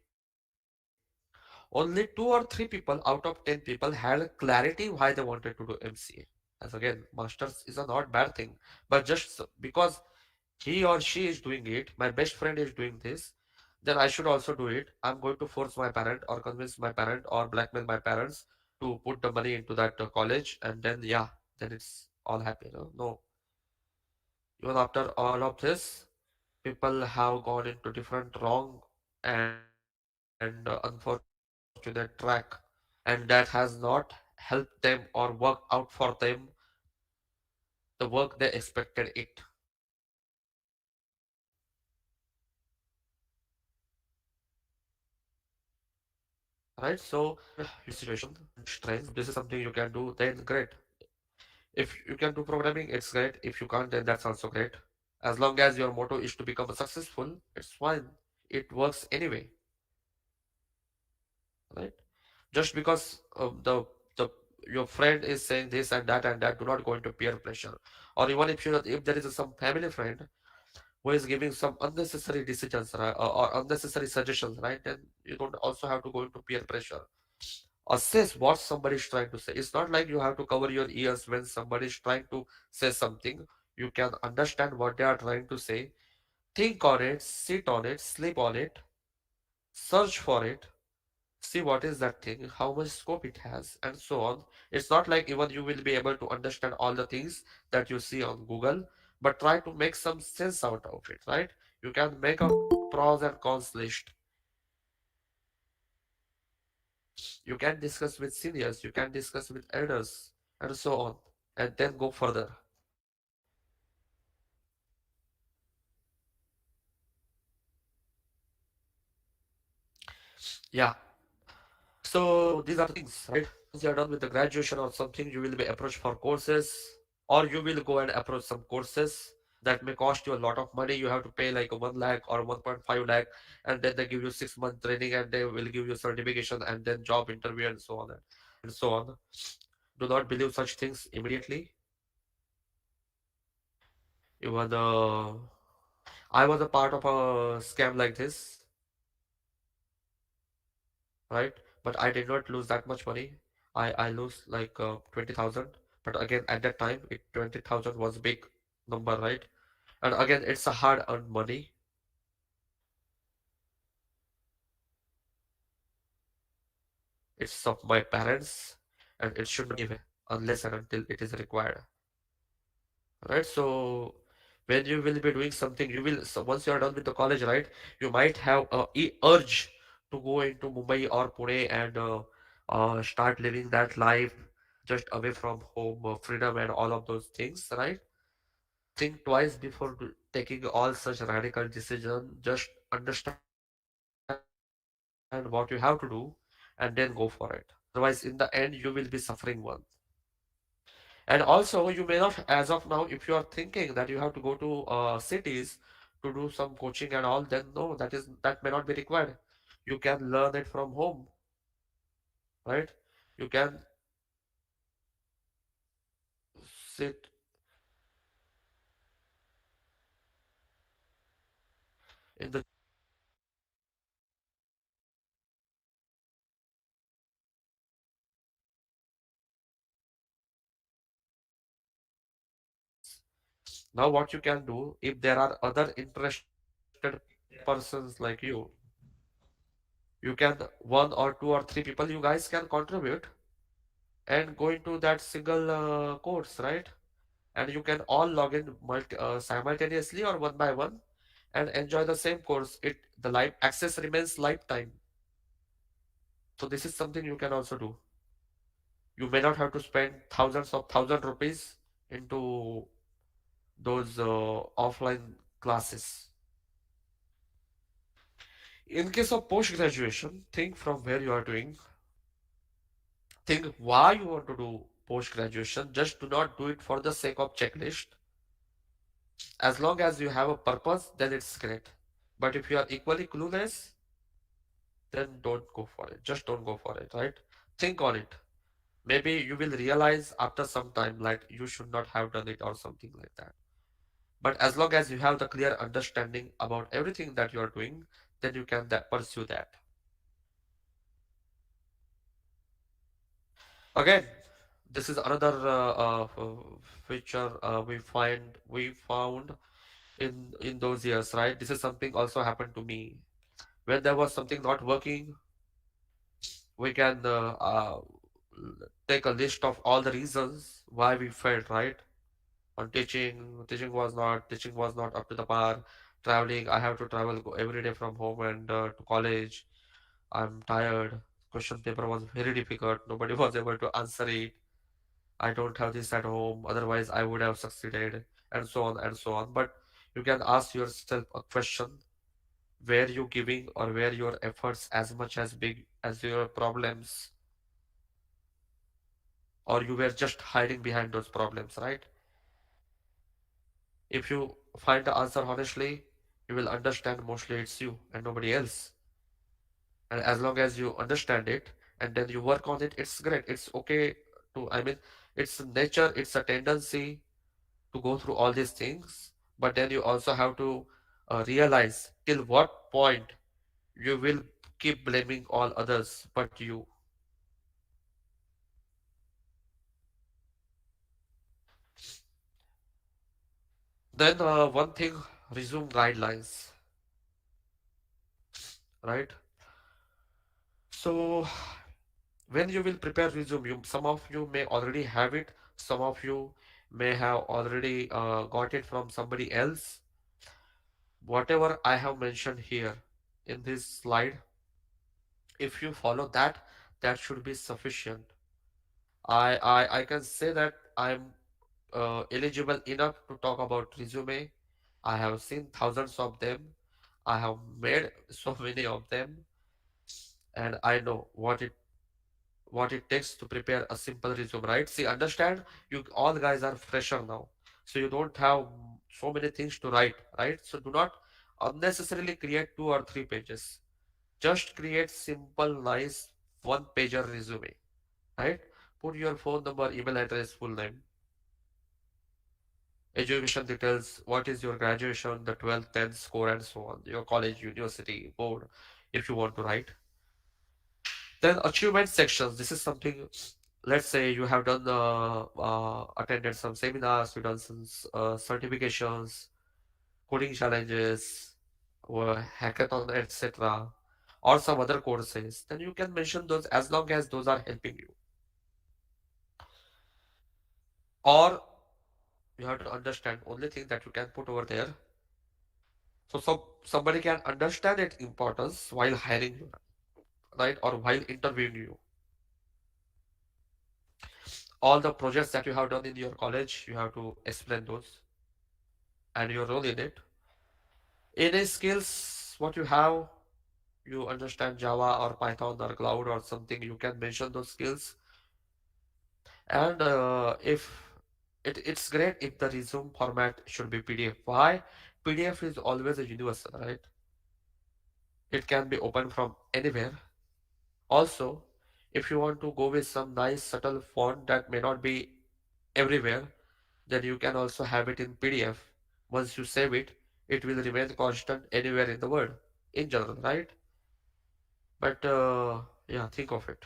Only 2 or 3 people out of 10 people had clarity why they wanted to do MCA. As again, masters is a not bad thing, but because he or she is doing it, my best friend is doing this, then I should also do it. I'm going to force my parent or convince my parent or blackmail my parents to put the money into that college, and then yeah, then it's all happy. No, even after all of this, people have gone into different wrong and unfortunate track, and that has not helped them or worked out for them the work they expected it. Right? So your situation and strength, this is something you can do, then great. If you can do programming, it's great. If you can't, then that's also great. As long as your motto is to become successful, it's fine. It works anyway, right? Just because the your friend is saying this and that, do not go into peer pressure. Or even if there is some family friend who is giving some unnecessary decisions, right, or unnecessary suggestions, right, then you don't also have to go into peer pressure. Assess what somebody is trying to say. It's not like you have to cover your ears when somebody is trying to say something. You can understand what they are trying to say, think on it, sit on it, sleep on it, search for it, see what is that thing, how much scope it has, and so on. It's not like even you will be able to understand all the things that you see on Google, but try to make some sense out of it, right? You can make a pros and cons list. You can discuss with seniors, you can discuss with elders, and so on, and then go further. Yeah. So these are the things, right? Once you're done with the graduation or something, you will be approached for courses, or you will go and approach some courses that may cost you a lot of money. You have to pay like a 1 lakh or 1.5 lakh, and then they give you 6 month training, and they will give you certification and then job interview and so on and so on. Do not believe such things immediately. Even I was a part of a scam like this, right? But I did not lose that much money. I lose like 20,000. But again, at that time, 20,000 was a big number, right? And again, it's a hard earned money. It's of my parents, and it should not give unless and until it is required, right? So when you will be doing something, you will, so once you are done with the college, right, you might have a urge to go into Mumbai or Pune and start living that life just away from home, freedom and all of those things, right? Think twice before taking all such radical decision. Just understand what you have to do and then go for it. Otherwise, in the end, you will be suffering one. And also, you may not, as of now, if you are thinking that you have to go to cities to do some coaching and all, then no, that may not be required. You can learn it from home, right? You can sit in the now what you can do, if there are other interested persons like you can, one or two or three people, you guys can contribute and go into that single course, right? And you can all log in simultaneously or one by one and enjoy the same course. It the live access remains lifetime. So this is something you can also do. You may not have to spend thousands of thousand rupees into those offline classes. In case of post graduation, think from where you are doing. Think why you want to do post graduation. Just do not do it for the sake of checklist. As long as you have a purpose, then it's great. But if you are equally clueless, then don't go for it. Just don't go for it, right? Think on it. Maybe you will realize after some time like you should not have done it or something like that. But as long as you have the clear understanding about everything that you are doing, then you can pursue that. Again, this is another feature we found in those years, right? This is something also happened to me. When there was something not working, we can take a list of all the reasons why we failed, right? On teaching was not up to the par. Traveling, I have to travel every day from home and to college. I'm tired. Question paper was very difficult. Nobody was able to answer it. I don't have this at home. Otherwise, I would have succeeded, and so on and so on. But you can ask yourself a question: were you giving or were your efforts as much as big as your problems, or you were just hiding behind those problems, right? If you find the answer honestly, you will understand mostly it's you and nobody else. And as long as you understand it and then you work on it, it's great. It's okay to, I mean, it's nature, it's a tendency to go through all these things, but then you also have to realize till what point you will keep blaming all others but you. Then one thing, resume guidelines, right? So when you will prepare resume, some of you may already have it, some of you may have already got it from somebody else. Whatever I have mentioned here in this slide, if you follow that, that should be sufficient. I can say that I'm eligible enough to talk about resume. I have seen thousands of them. I have made so many of them, and I know what it takes to prepare a simple resume, right? See, understand, you all guys are fresher now, so you don't have so many things to write, right? So do not unnecessarily create 2 or 3 pages. Just create simple, nice one-pager resume, right? Put your phone number, email address, full name, education details, what is your graduation, the 12th, 10th score, and so on, your college, university, board, if you want to write. Then achievement sections. This is something, let's say you have done attended some seminars, you done some certifications, coding challenges, or hackathon, etc., or some other courses. Then you can mention those as long as those are helping you. Or you have to understand only thing that you can put over there. So somebody can understand its importance while hiring you, right? Or while interviewing you. All the projects that you have done in your college, you have to explain those and your role in it. Any skills, what you have, you understand Java or Python or Cloud or something, you can mention those skills. And if it's great if the resume format should be PDF. Why? PDF is always a universal, right? It can be opened from anywhere. Also, if you want to go with some nice subtle font that may not be everywhere, then you can also have it in PDF. Once you save it, it will remain constant anywhere in the world, in general, right? But yeah, think of it.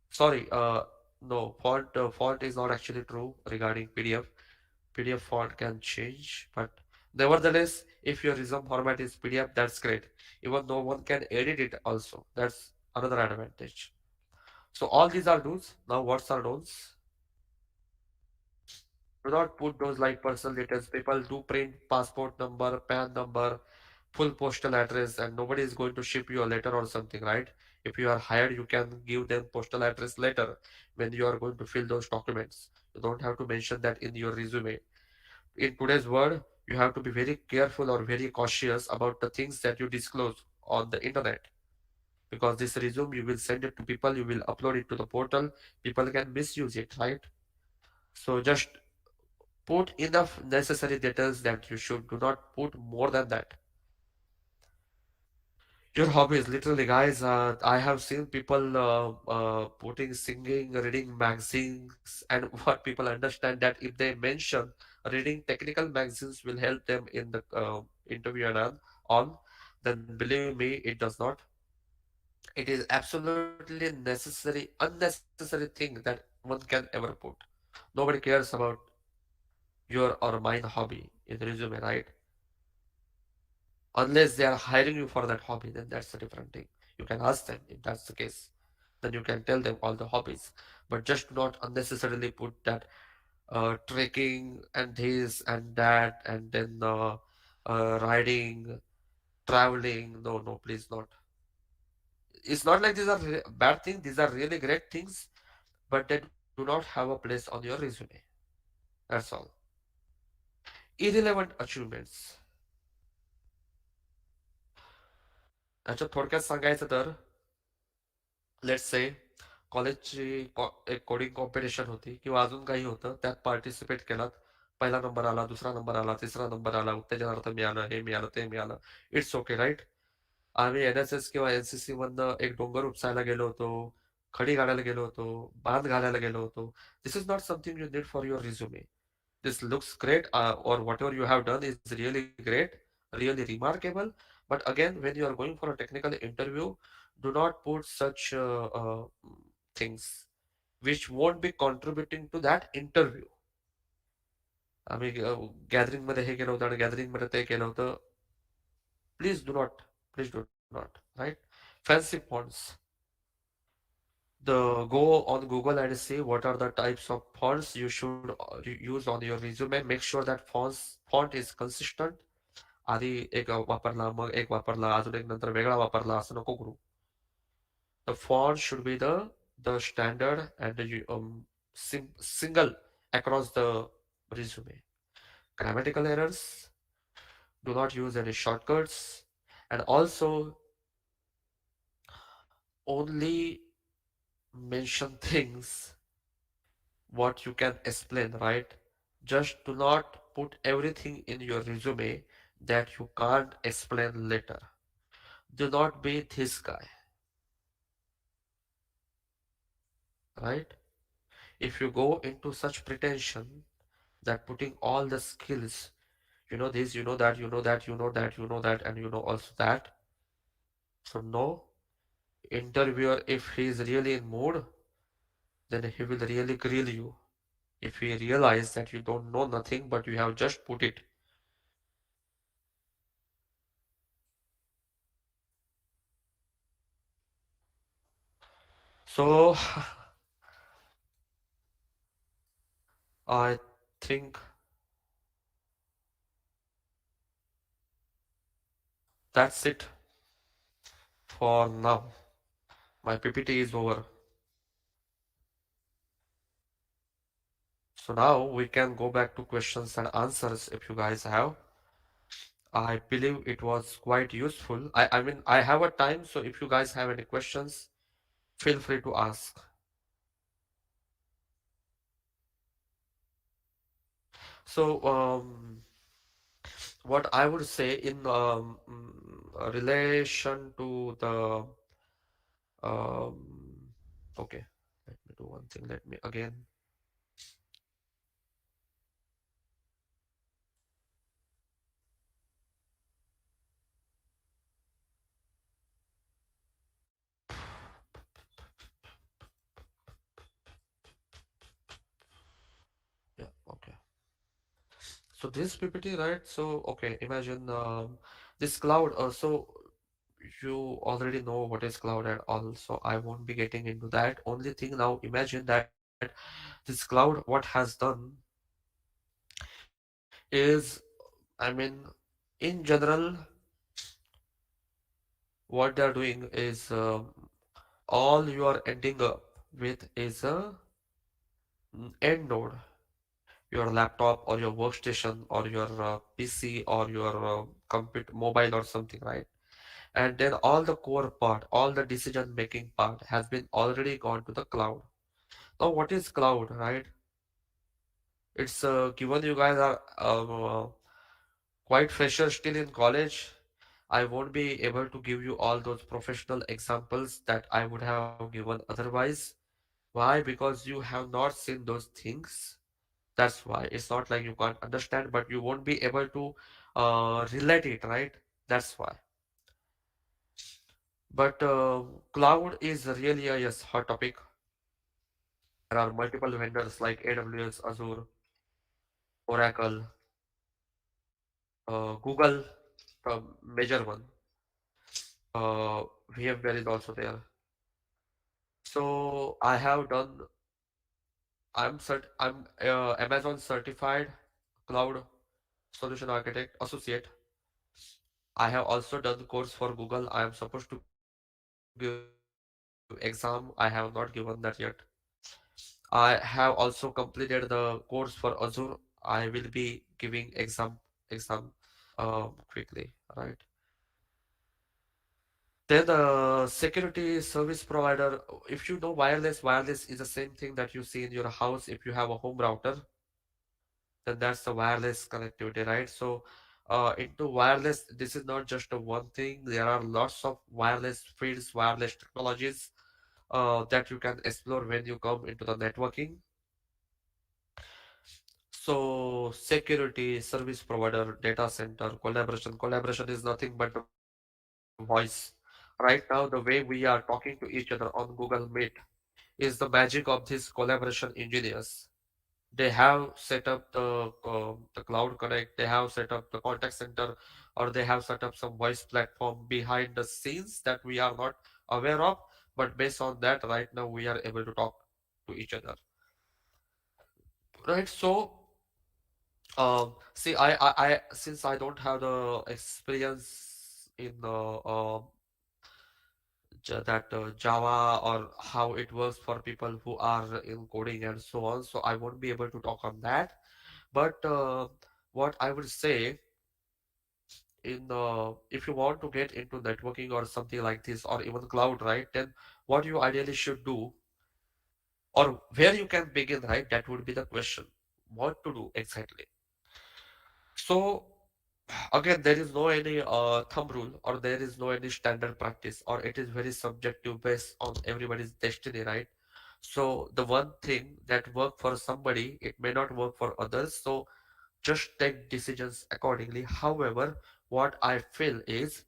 Sorry, no, font is not actually true regarding PDF. PDF font can change, but nevertheless, if your resume format is PDF, that's great. Even no one can edit it also. That's another advantage. So all these are do's. Now what's are don'ts? Do not put those like personal details. People do print passport number, PAN number, full postal address, and nobody is going to ship you a letter or something, right? If you are hired, you can give them postal address later when you are going to fill those documents. You don't have to mention that in your resume. In today's world, you have to be very careful or very cautious about the things that you disclose on the internet, because this resume you will send it to people, you will upload it to the portal, people can misuse it, right? So just put enough necessary details that you should. Do not put more than that. Your hobbies, literally, guys. I have seen people putting singing, reading magazines, and what people understand that if they mention reading technical magazines will help them in the interview and on, then believe me, it does not. It is absolutely unnecessary thing that one can ever put. Nobody cares about your or mine hobby in resume, right? Unless they are hiring you for that hobby, then that's a different thing. You can ask them if that's the case. Then you can tell them all the hobbies. But just do not unnecessarily put that trekking and this and that and then riding, traveling. No, no, please not. It's not like these are bad things. These are really great things, but they do not have a place on your resume. That's all. Irrelevant achievements. अच्छा थोडक्यात सांगायचं तर let's say कॉलेजची एक coding competition होती किंवा अजून काही होतं, त्यात पार्टिसिपेट केलात, पहिला नंबर आला, दुसरा नंबर आला, तिसरा नंबर आला, उत्तेजनार्थ मिळालं, हे मिळालं, ते मिळालं. It's okay, right? आम्ही NSS किंवा NCC मधनं एक डोंगर उपसायला गेलो होतो, खडी घालायला गेलो होतो, बांध घालायला गेलो होतो. This is not something you need for your resume. This looks great, or whatever you have done is really great, really remarkable. But again, when you are going for a technical interview, do not put such things which won't be contributing to that interview. आम्ही gathering मध्ये हे केलं होतं आणि gathering मध्ये ते केलं होतं. Please do not, please do not, right? Fancy fonts. The go on Google and see what are the types of fonts you should use on your resume. Make sure that font is consistent. आधी एक वापरला, मग एक वापरला, अजून एक नंतर वेगळा वापरला, असं नको करू. The font should be the standard and the single across the resume. Grammatical errors, do not use any shortcuts, and also only mention things what you can explain, right? Just do not put everything in your resume that you can't explain later. Do not be this guy, right? If you go into such pretension that putting all the skills, you know this, you know that, you know that, you know that, you know that, and you know also that. So no, interviewer, if he is really in mood, then he will really grill you. If he realize that you don't know nothing, but you have just put it. So I think that's it for now. My PPT is over. So now we can go back to questions and answers if you guys have. I believe it was quite useful. I mean, I have a time, so if you guys have any questions, feel free to ask. So, what I would say in relation to the okay, let me do one thing. Let me again. Yeah, okay. So this PPT, right? So okay, imagine this cloud. So you already know what is cloud and all, so I won't be getting into that. Only thing now, imagine that this cloud, what has done is, I mean, in general, what they are doing is all you are ending up with is a end node, your laptop or your workstation or your PC or your computer mobile or something, right? And then all the core part, all the decision making part has been already gone to the cloud. Now what is cloud, right? It's given you guys are quite fresher still in college. I won't be able to give you all those professional examples that I would have given otherwise. Why? Because you have not seen those things. That's why. It's not like you can't understand, but you won't be able to relate it, right? That's why. But cloud is really a yes hot topic. There are multiple vendors like AWS, Azure, Oracle, Google, the major one. Uh, VMware is also there. So I have done. I'm Amazon certified cloud solution architect associate. I have also done the course for Google. I am supposed to give exam. I have not given that yet. I have also completed the course for Azure. I will be giving exam quickly, right? Then the security service provider. If you know wireless is the same thing that you see in your house. If you have a home router, then that's the wireless connectivity, right? So into wireless, this is not just a one thing. There are lots of wireless fields, wireless technologies. that you can explore when you come into the networking. So security, service provider, data center, collaboration. Collaboration is nothing but the voice. Right now, the way we are talking to each other on Google Meet is the magic of these collaboration engineers. They have set up the cloud connect, they have set up the contact center, or they have set up some voice platform behind the scenes that we are not aware of. But based on that, right now we are able to talk to each other. Right. So see, I since I don't have the experience in the Java or how it works for people who are in coding and so on, so I won't be able to talk on that. But what I would say, in if you want to get into networking or something like this, or even cloud, right, then what you ideally should do, or where you can begin, right, that would be the question. What to do exactly? So again, there is no any thumb rule, or there is no any standard practice, or it is very subjective based on everybody's destiny, right? So the one thing that work for somebody, it may not work for others. So just take decisions accordingly. However, what I feel is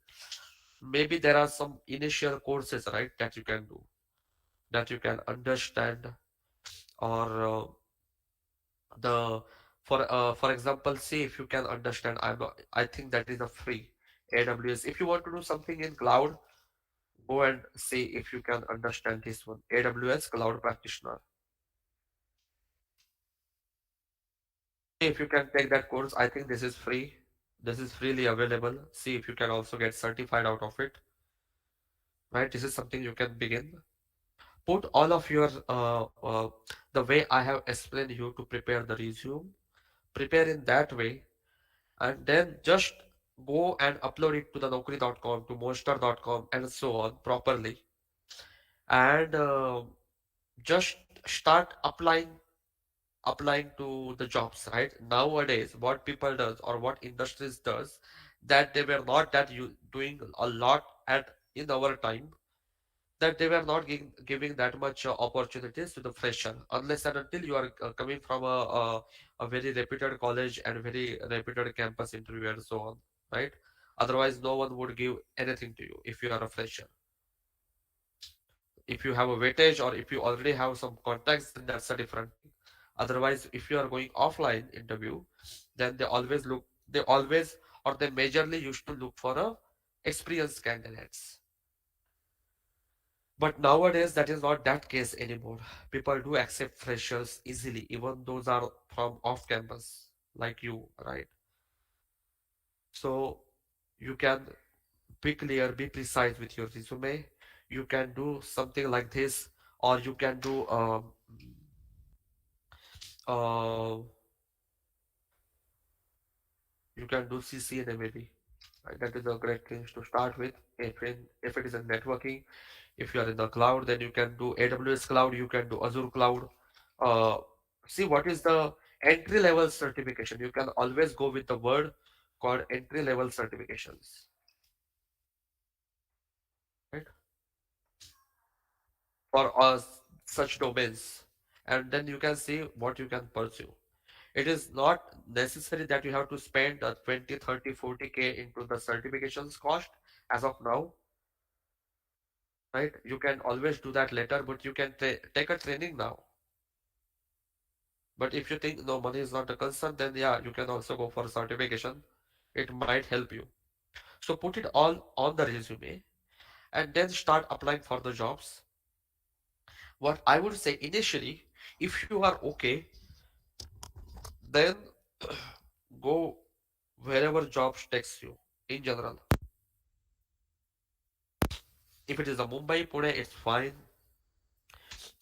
maybe there are some initial courses, right, that you can do, that you can understand, or the for example, see if you can understand. I think that is a free AWS. If you want to do something in cloud, go and see if you can understand this one, AWS Cloud Practitioner. If you can take that course, I think this is free. This is freely available. See if you can also get certified out of it. Right? This is something you can begin. Put all of your the way I have explained you to prepare the resume. Prepare in that way, and then just go and upload it to the naukri.com, to monster.com, and so on properly, and just start applying to the jobs. Right nowadays, what people does, or what industries does, that they were not that you doing a lot at in our time, that they were not giving that much opportunities to the fresher, unless and until you are coming from a very reputed college and very reputed campus interview and so on, right? Otherwise, no one would give anything to you if you are a fresher. If you have a weightage, or if you already have some contacts, then that's a different thing. Otherwise, if you are going offline interview, then they always, or they majorly used to look for a experienced candidates. But nowadays, that is not that case anymore. People do accept freshers easily, even those are from off campus, like you, right? So you can be clear, be precise with your resume. You can do something like this, or uh, you can do CCNA maybe. Right? That is a great thing to start with. If it is in networking, if you are in the cloud, then you can do AWS cloud, you can do Azure cloud. Uh, See what is the entry level certification. You can always go with the word called entry level certifications, right? For us, such domains, and then you can see what you can pursue. It is not necessary that you have to spend 20, 30, 40K into the certifications cost as of now, right? You can always do that later, but you can take a training now. But if you think no, money is not a concern, then yeah, you can also go for certification. It might help you. So put it all on the resume, and then start applying for the jobs. What I would say initially, if you are okay, then go wherever jobs takes you in general. If it is a Mumbai, Pune, it's fine.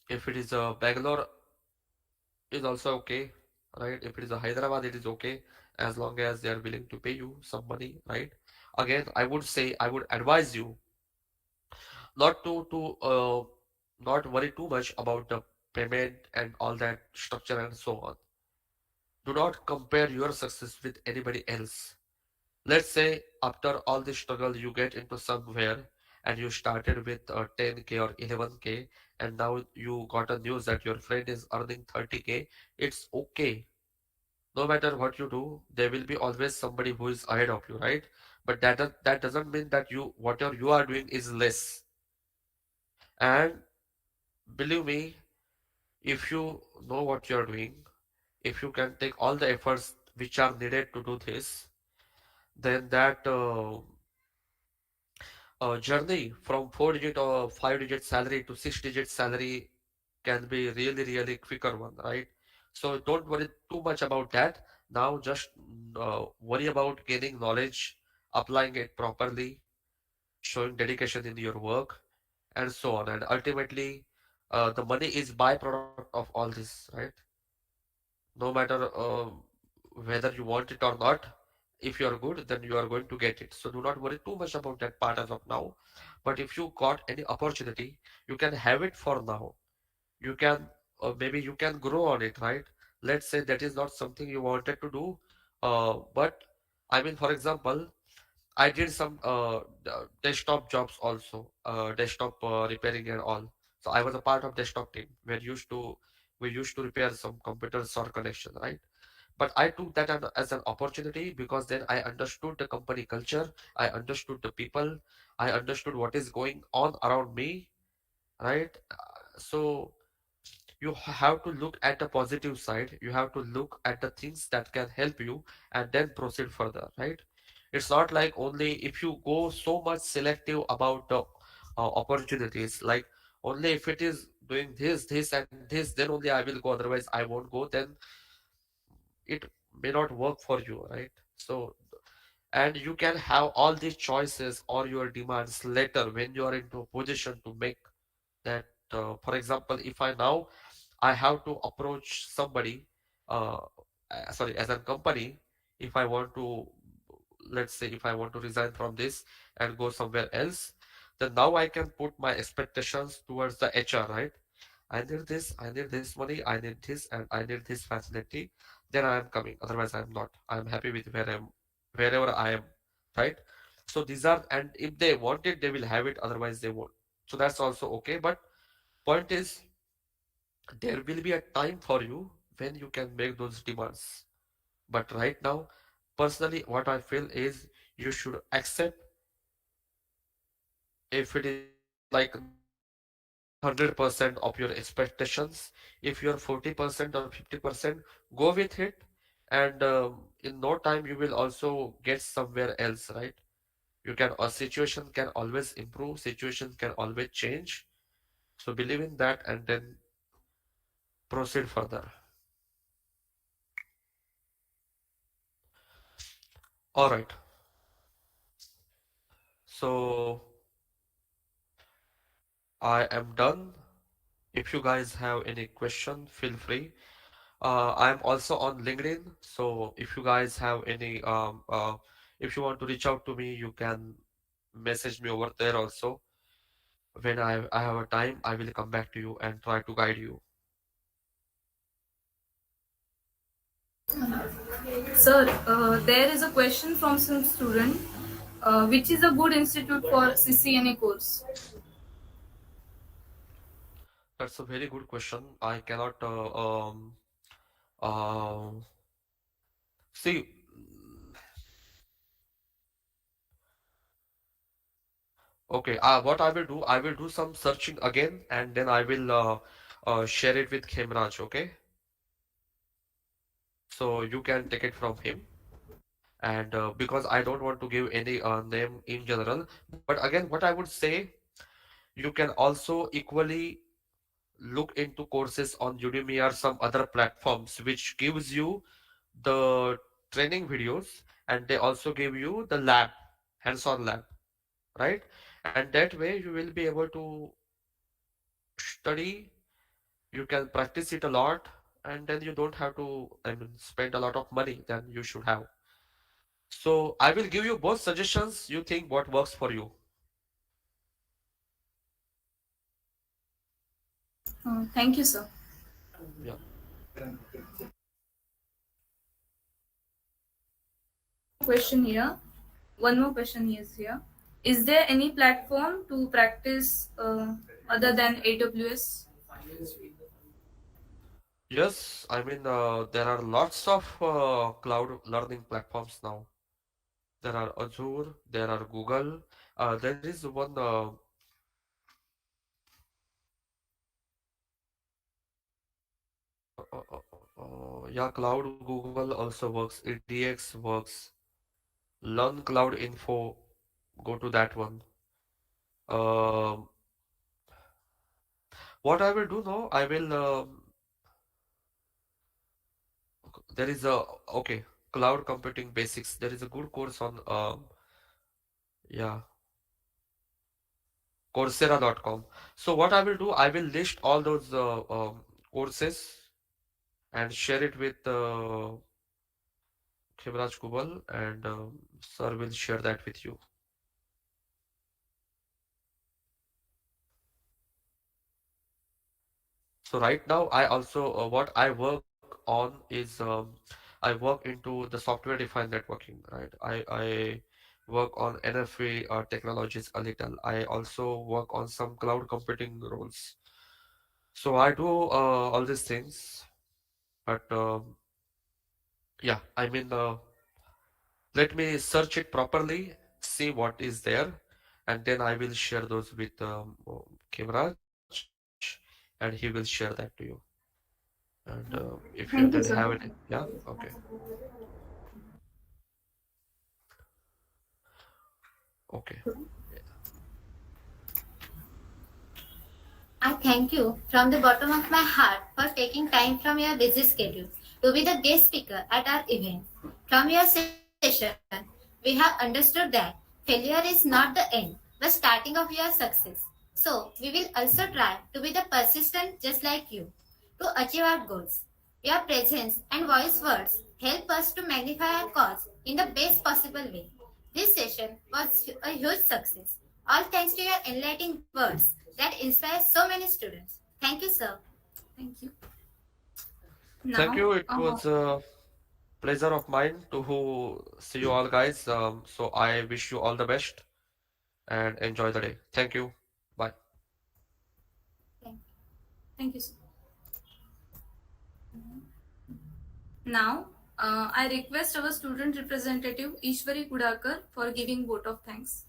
If it is a Bangalore, it's also okay, right? If it is a Hyderabad, it is okay, as long as they are willing to pay you some money, right? Again, I would advise you not to not worry too much about the payment and all that structure and so on. Do not compare your success with anybody else. Let's say after all this struggle you get into somewhere, and you started with 10K or 11K, and now you got a news that your friend is earning 30K, it's okay. No matter what you do, there will be always somebody who is ahead of you, right? But that doesn't mean that whatever you are doing is less. And believe me, if you know what you're doing, if you can take all the efforts which are needed to do this, then that journey from 4 digit or 5 digit salary to 6 digit salary can be really, really quicker one, right? So don't worry too much about that. Now just worry about gaining knowledge, applying it properly, showing dedication in your work, and so on. And ultimately, the money is byproduct of all this, right? No matter whether you want it or not, if you are good, then you are going to get it. So do not worry too much about that part as of now. But if you got any opportunity, you can have it for now. You can, maybe you can grow on it, right? Let's say that is not something you wanted to do, but I mean, for example, I did some desktop jobs also, desktop repairing and all. So I was a part of desktop team. We used to repair some computers or connection, right? But I took that as an opportunity because then I understood the company culture, I understood the people, I understood what is going on around me, right? So you have to look at the positive side, you have to look at the things that can help you and then proceed further, right? It's not like only if you go so much selective about the opportunities, like only if it is doing this and this, then only I will go, otherwise I won't go, then it may not work for you, right? So, and you can have all these choices or your demands later when you are into a position to make that. For example, if I have to approach somebody, uh, sorry, as a company, if I want to, let's say, if I want to resign from this and go somewhere else, then now I can put my expectations towards the HR, right? I need this money, I need this, and I need this facility. Then I am coming. Otherwise, I am not. I am happy with wherever I am, right? So these are, and if they want it, they will have it. Otherwise, they won't. So that's also okay. But point is, there will be a time for you when you can make those demands. But right now, personally, what I feel is you should accept if it is like not 100% of your expectations. If you're 40% or 50%, go with it. And in no time, you will also get somewhere else, right? You can, a situation can always improve, situation can always change. So believe in that and then proceed further. All right. So I am done. If you guys have any question, feel free. I'm also on LinkedIn, so if you guys have any, if you want to reach out to me, you can message me over there also. When I have a time, I will come back to you and try to guide you. Sir, there is a question from some student. Which is a good institute for CCNA course? That's a very good question. I cannot uh, see. Okay, what I will do some searching again, and then I will share it with Khemraj. Okay, so you can take it from him. And because I don't want to give any name in general, but again, what I would say, you can also equally look into courses on Udemy or some other platforms which gives you the training videos, and they also give you the lab, hands-on lab, right? And that way you will be able to study, you can practice it a lot, and then you don't have to, I mean, spend a lot of money than you should have. So I will give you both suggestions. You think what works for you. Thank you, sir. Yeah. Question here. One more question is here. Is there any platform to practice other than AWS? Yes, I mean, there are lots of cloud learning platforms now. There are Azure, there are Google. There is one, yeah, Cloud Google also works. EDX works. Learn Cloud Info. Go to that one. Um, what I will do now, I will. There is a okay cloud computing basics. There is a good course on yeah Coursera.com. So what I will do, I will list all those courses and share it with Khimraj Kubal, and sir will share that with you. So right now, I also what I work on is I work into the software-defined networking. Right, I work on NFA technologies a little. I also work on some cloud computing roles. So I do all these things, but yeah, I mean, let me search it properly, see what is there, and then I will share those with Kimraj, and he will share that to you. And if you then Thank you, have sir. it, yeah, okay, okay. I thank you from the bottom of my heart for taking time from your busy schedule to be the guest speaker at our event. From your session, we have understood that failure is not the end, but starting of your success. So, we will also try to be the persistent just like you to achieve our goals. Your presence and voice words help us to magnify our cause in the best possible way. This session was a huge success. All thanks to your enlightening words that inspire so many students. Thank you, sir. Thank you. Thank Now, you. It was a pleasure of mine to see you all guys. So I wish you all the best and enjoy the day. Thank you. Bye. Thank thank you, sir. Now, I request our student representative Ishwari Kudakar for giving vote of thanks.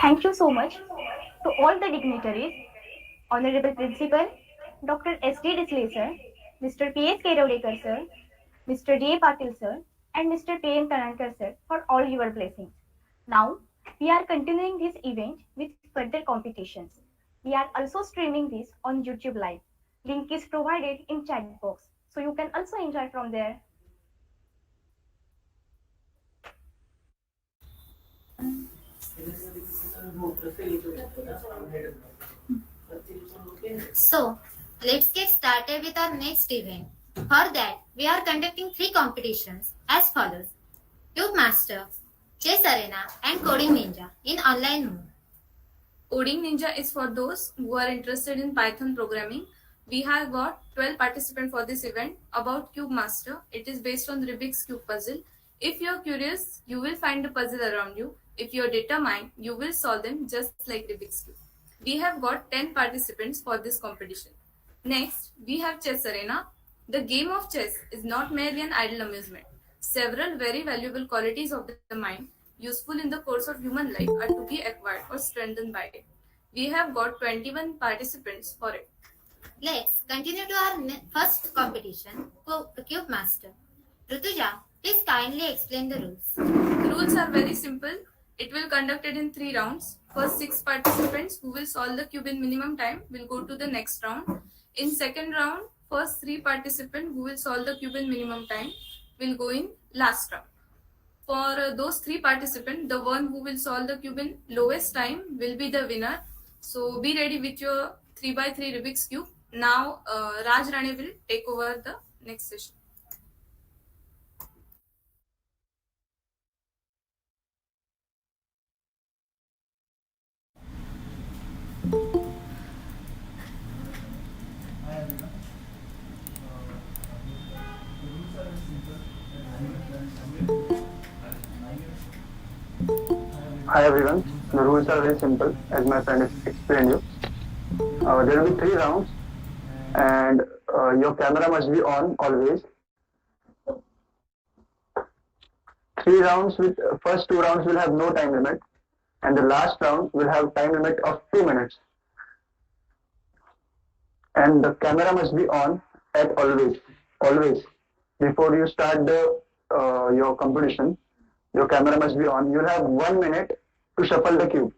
Thank you so much to all the dignitaries, Honorable Principal, Dr. S.D. Disley sir, Mr. P.S. Keravdekar sir, Mr. D.A. Patil sir, and Mr. P.M. Tanankar sir for all your blessings. Now, we are continuing this event with further competitions. We are also streaming this on YouTube Live. Link is provided in chat box, so you can also enjoy from there. So, let's get started with our next event. For that, we are conducting three competitions as follows: Cube Master, Chess Arena, and Coding Ninja in online mode. Coding Ninja is for those who are interested in Python programming. We have got 12 participants for this event. About Cube Master, it is based on Rubik's Cube puzzle. If you're curious, you will find the puzzle around you. If you're determined, you will solve them just like Rubik's Cube. We have got 10 participants for this competition. Next, we have Chess Arena. The game of chess is not merely an idle amusement. Several very valuable qualities of the mind, useful in the course of human life, are to be acquired or strengthened by it. We have got 21 participants for it. Let's continue to our first competition, Cube Master. Rutuja, please kindly explain the rules. The rules are very simple. It will conducted in 3 rounds. First 6 participants who will solve the cube in minimum time will go to the next round. In second round, first 3 participants who will solve the cube in minimum time will go in last round. For those 3 participants, the one who will solve the cube in lowest time will be the winner. So be ready with your 3x3 Rubik's Cube. Now Raj Rane will take over the next session. The rules are very simple. Hi everyone. The rules are very simple, as my friend explained you. There will be 3 rounds, and your camera must be on always. 3 rounds with first 2 rounds will have no time limit, and the last round will have time limit of 2 minutes. And the camera must be on at always. Before you start the your competition, your camera must be on. You'll have 1 minute to shuffle the cube.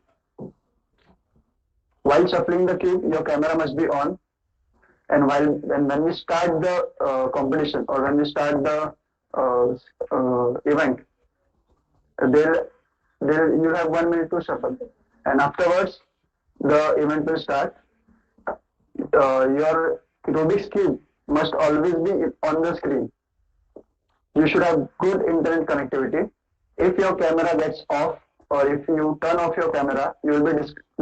While shuffling the cube, your camera must be on. And when we start the competition, or when we start the event, you'll have 1 minute to shuffle. And afterwards, the event will start. Your Rubik's cube must always be on the screen. You should have good internet connectivity. If your camera gets off, or if you turn off your camera, you will be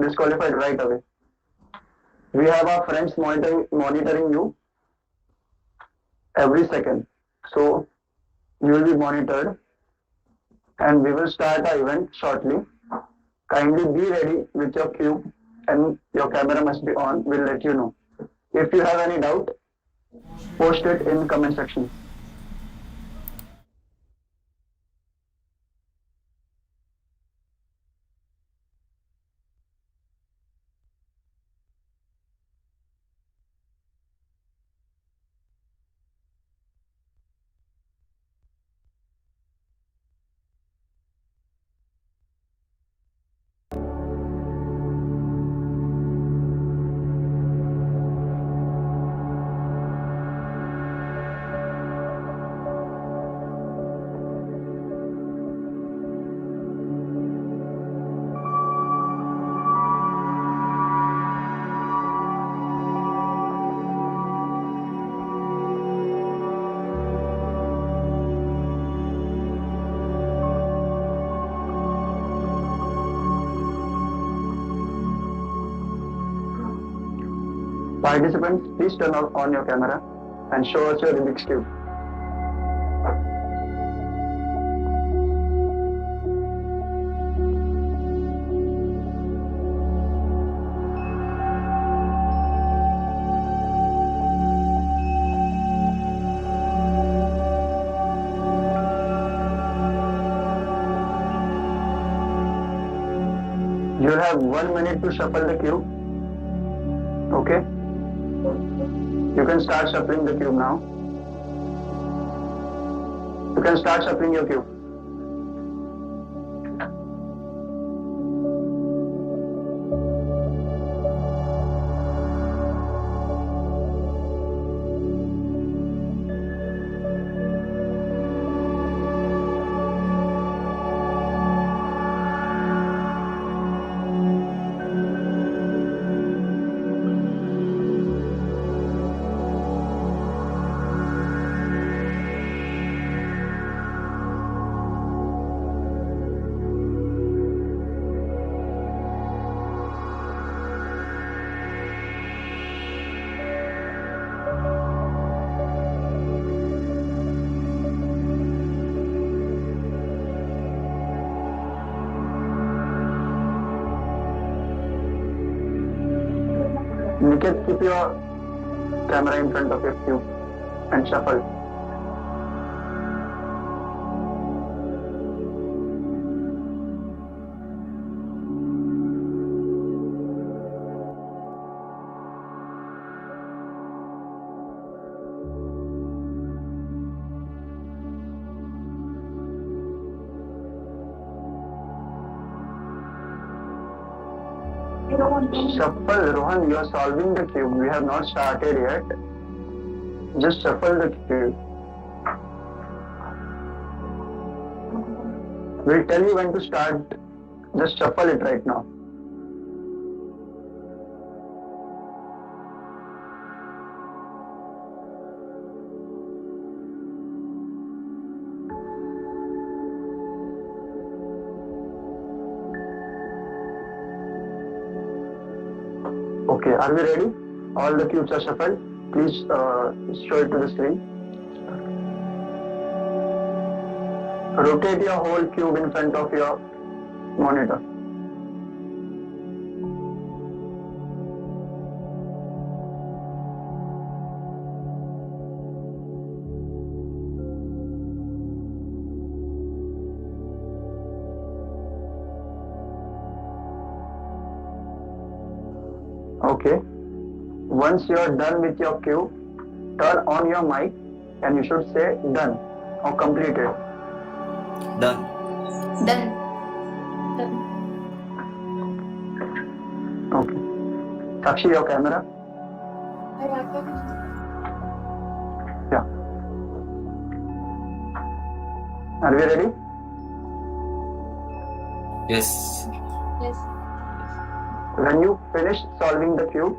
disqualified right away. We have our friends monitoring you every second. So you will be monitored, and we will start our event shortly. Kindly be ready with your cube, and your camera must be on. We'll let you know. If you have any doubt, post it in comment section. Participants, please turn on your camera and show us your Rubik's cube. You'll have 1 minute to shuffle the cube. Okay? You can start shuffling the cube now. You can start shuffling your cube. Niket, keep your camera in front of your cube and shuffle. Shuffle, Rohan, you are solving the cube. We have not started yet. Just shuffle the cube. We'll tell you when to start. Just shuffle it right now. Okay, are we ready? All the cubes are shuffled. Please show it to the screen. Rotate your whole cube in front of your monitor. Okay. Once you are done with your cube, turn on your mic and you should say done or completed. Done. Done. Okay. Sakshi, your camera. Yeah. Are we ready? Yes. When you finish solving the cube,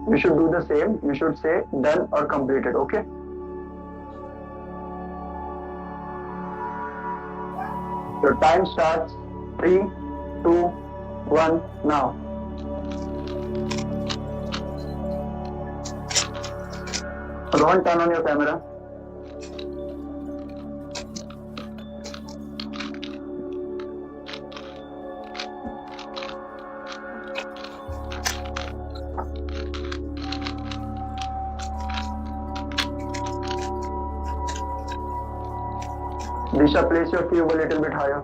you should do the same. You should say done or completed. Okay. Your time starts. 3, 2, 1, now. Rohan, turn on your camera. Disha, place your cube a little bit higher.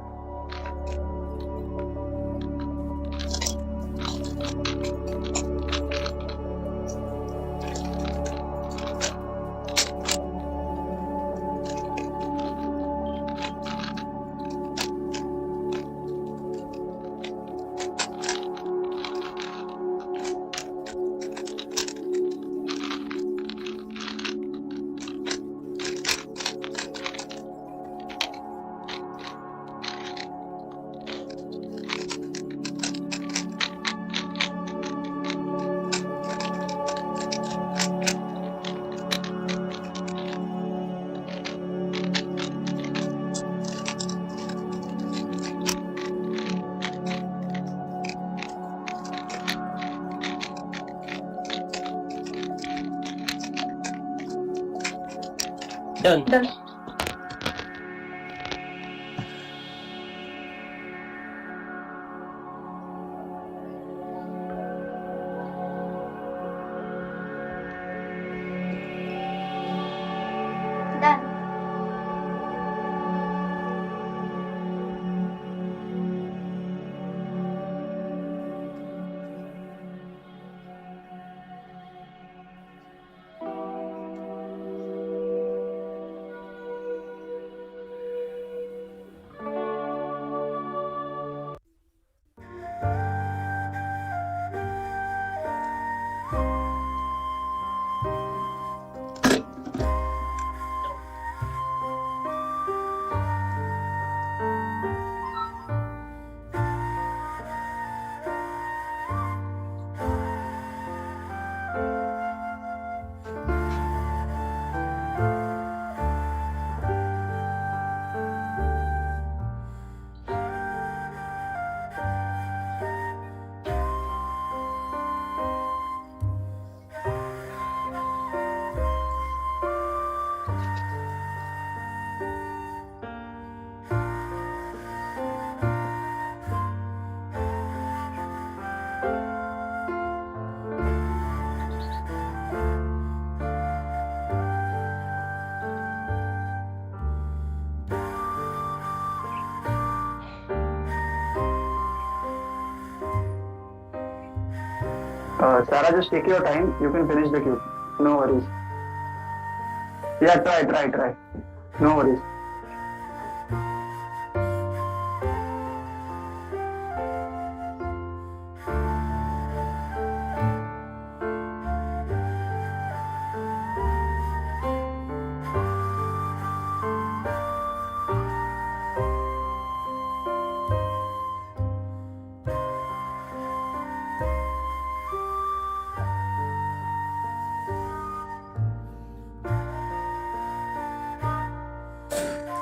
Done. Done. Done. Sarah, just take your time. You can finish the cube. No worries. Yeah, try. No worries.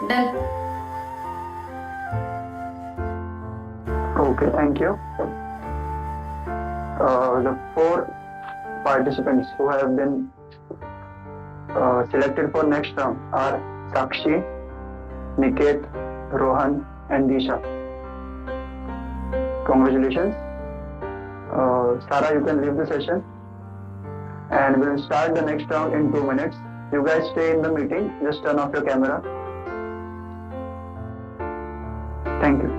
Done. Okay, thank you. The 4 participants who have been selected for next round are Sakshi, Niket, Rohan, and Disha. Congratulations. Sarah, you can leave the session. And we'll start the next round in 2 minutes. You guys stay in the meeting. Just turn off your camera. Thank you.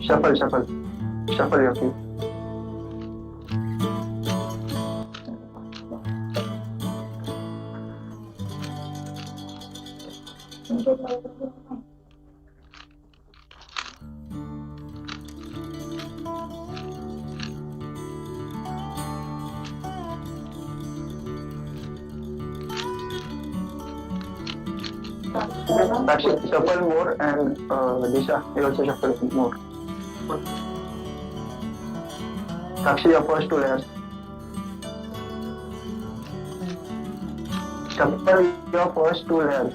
Shuffle your key. Actually, shuffle more, and Disha, you also shuffle more. Sakshi, your first 2 layers. Shuffle your first 2 layers.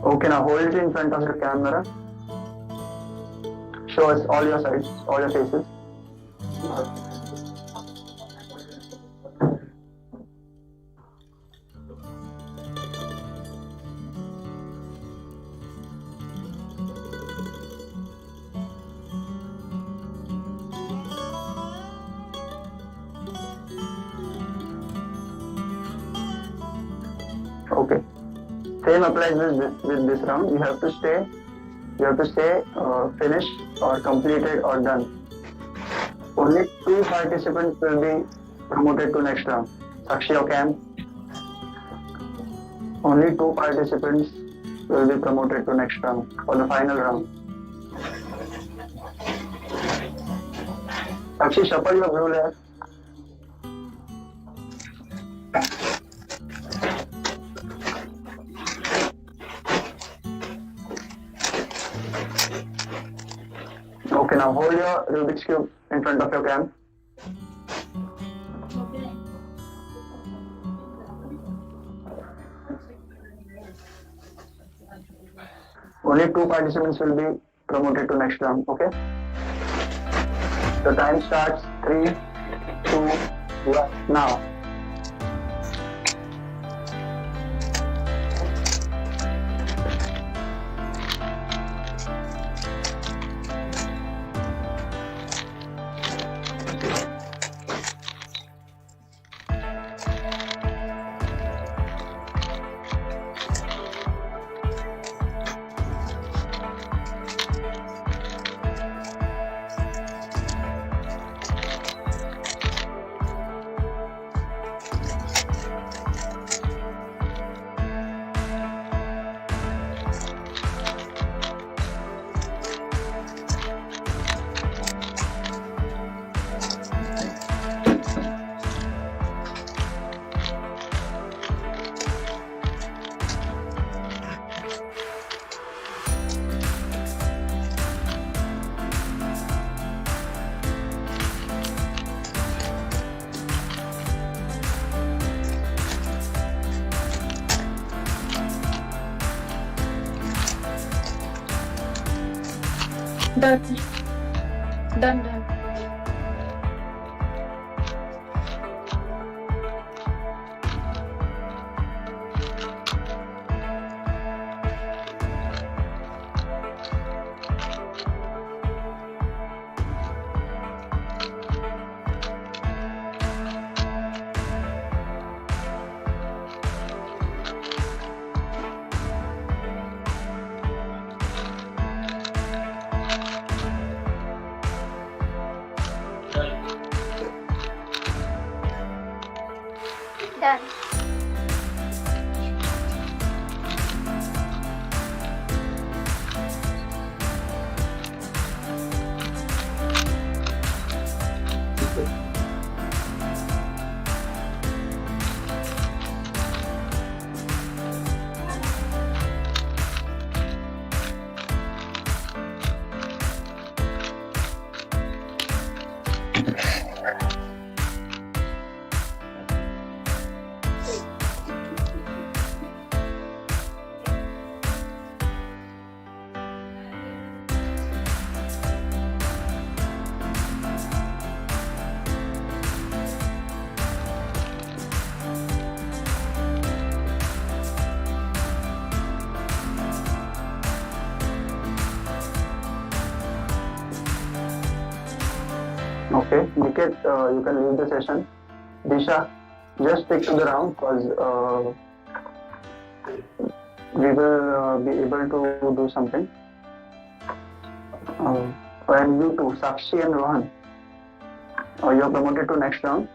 Okay, now hold it in front of your camera. Show us all your sides, all your faces. Okay. Same applies with this round. You have to stay finished or completed or done. Only 2 participants will be promoted to next round. Sakshi or Cam. Only two participants will be promoted to next round for the final round. Actually, shuffle your blue layer. Okay, now hold your Rubik's Cube in front of your cam. Only two participants will be promoted to next round, okay? The time starts 3, 2, 1, now. Done. Done. Done. Okay, Niket, you can leave the session. Disha, just stick to the round because we will be able to do something. And you two, Sakshi and Rohan, you are promoted to next round.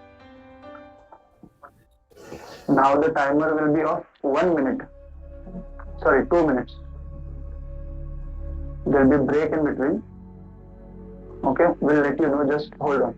Now the timer will be of 1 minute. Sorry, 2 minutes. There will be break in between. Okay, we'll let you know, just hold on.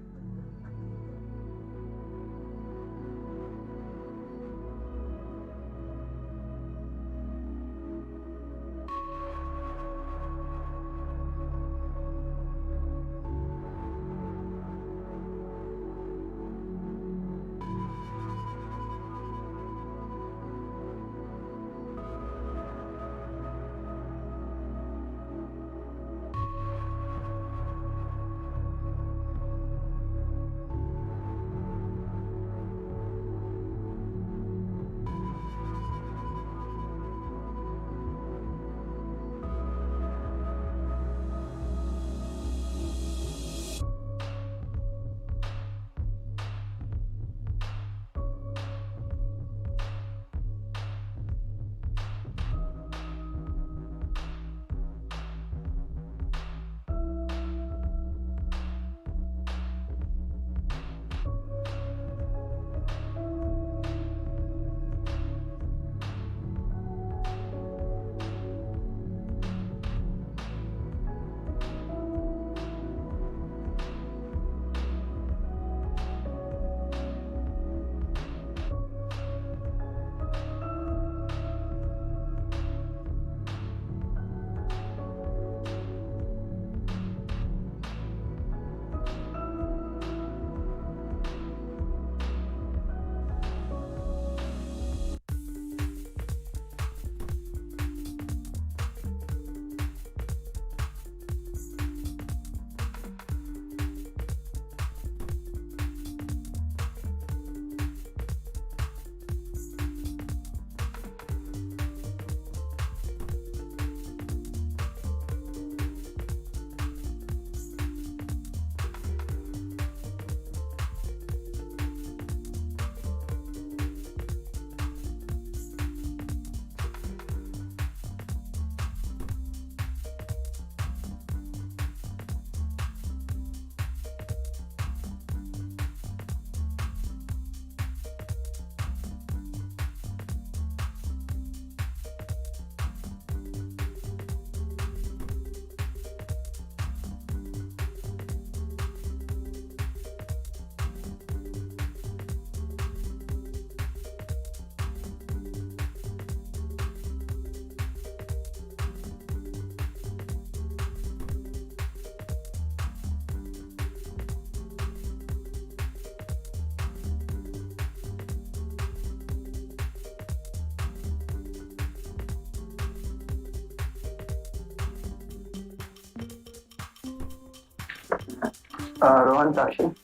Rohan, Sakshi,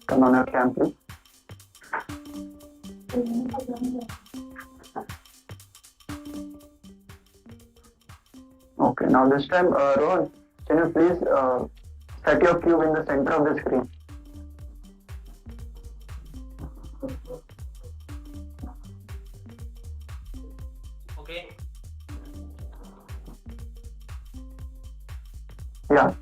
come on your cam, please. Okay, now this time, Rohan, can you please set your cube in the center of the screen? Okay. Yeah.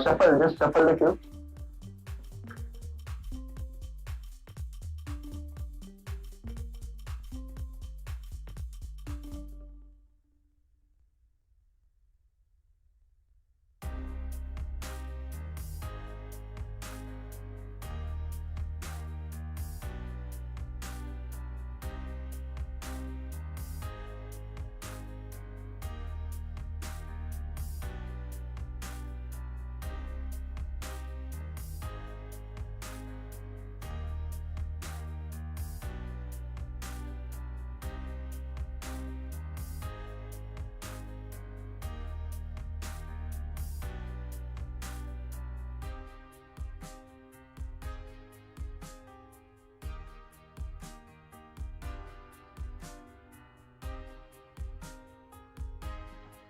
Shuffle, just shuffle the cube.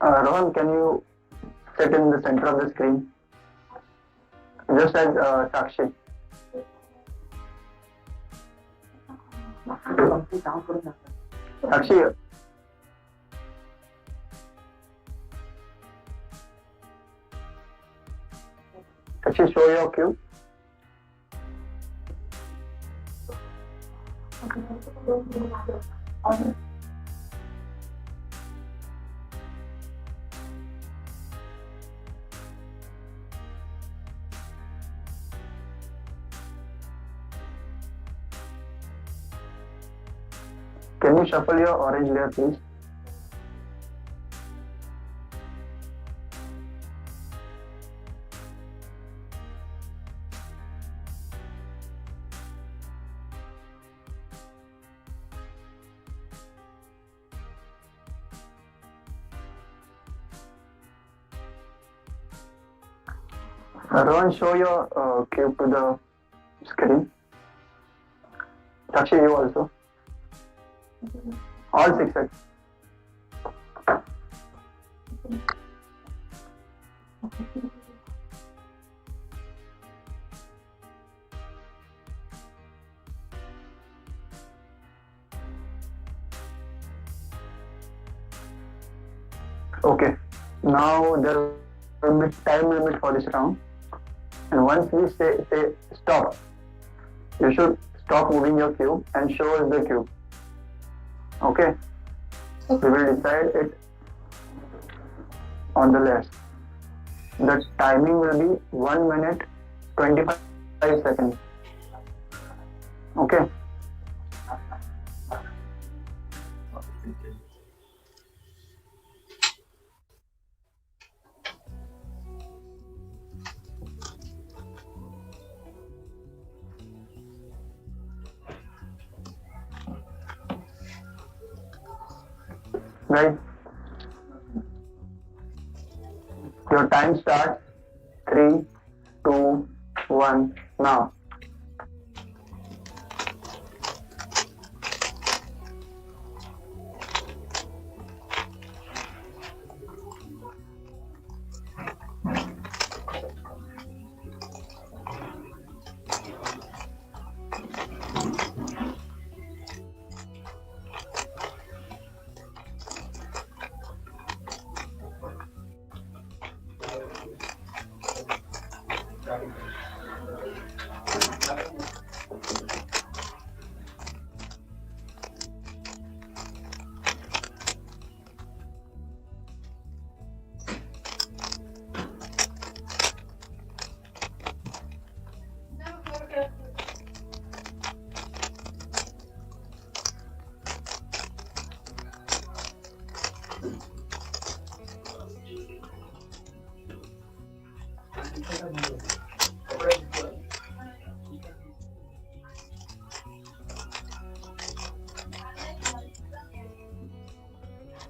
Rohan, can you sit in the center of the screen? Just as Sakshi. Sakshi. Sakshi, show your cube. Can you shuffle your orange layer, please? Rohan, show your cube to the screen. Sakshi, you also. All 6 sets. Okay, now there will be time limit for this round, and once we say stop, you should stop moving your cube and show us the cube. Okay, we will decide it on the left. The timing will be 1 minute 25 seconds. Okay. Right. Your time starts. 3, 2, 1, now.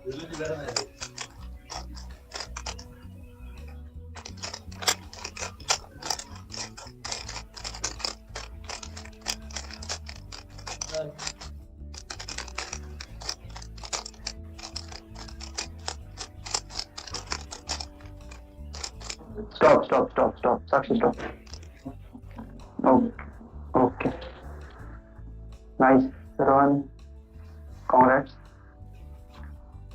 Stop. Sakshi, stop. Okay. Okay. Nice. Rohan, congrats.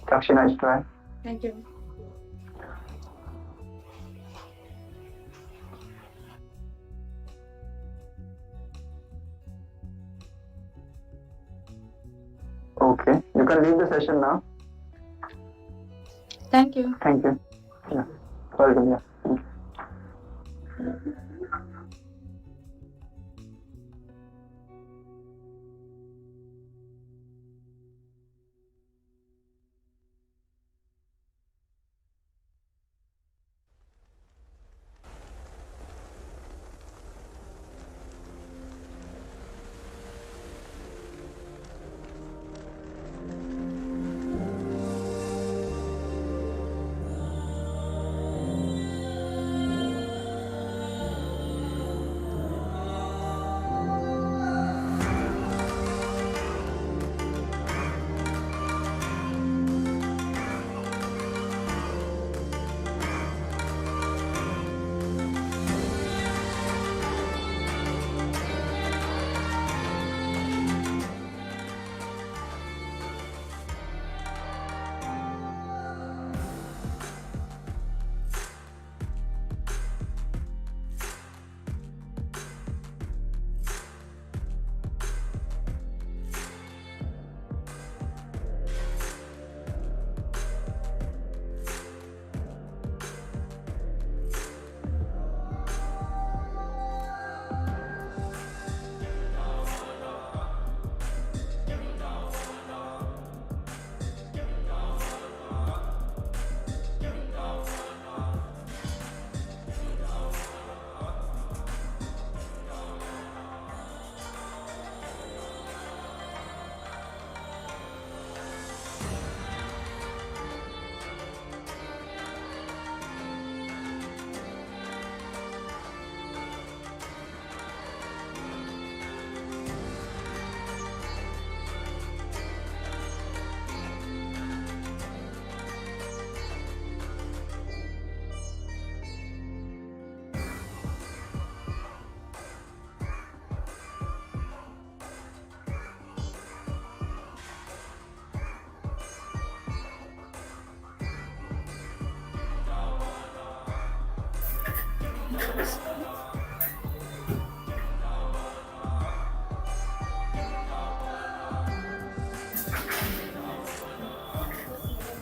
Sakshi, nice try. Thank you. Okay. You can leave the session now. Thank you. Thank you. Yeah. Welcome. Yeah. Thank you.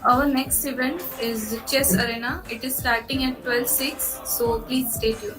Our next event is Chess Arena. It is starting at 12:06, so please stay tuned.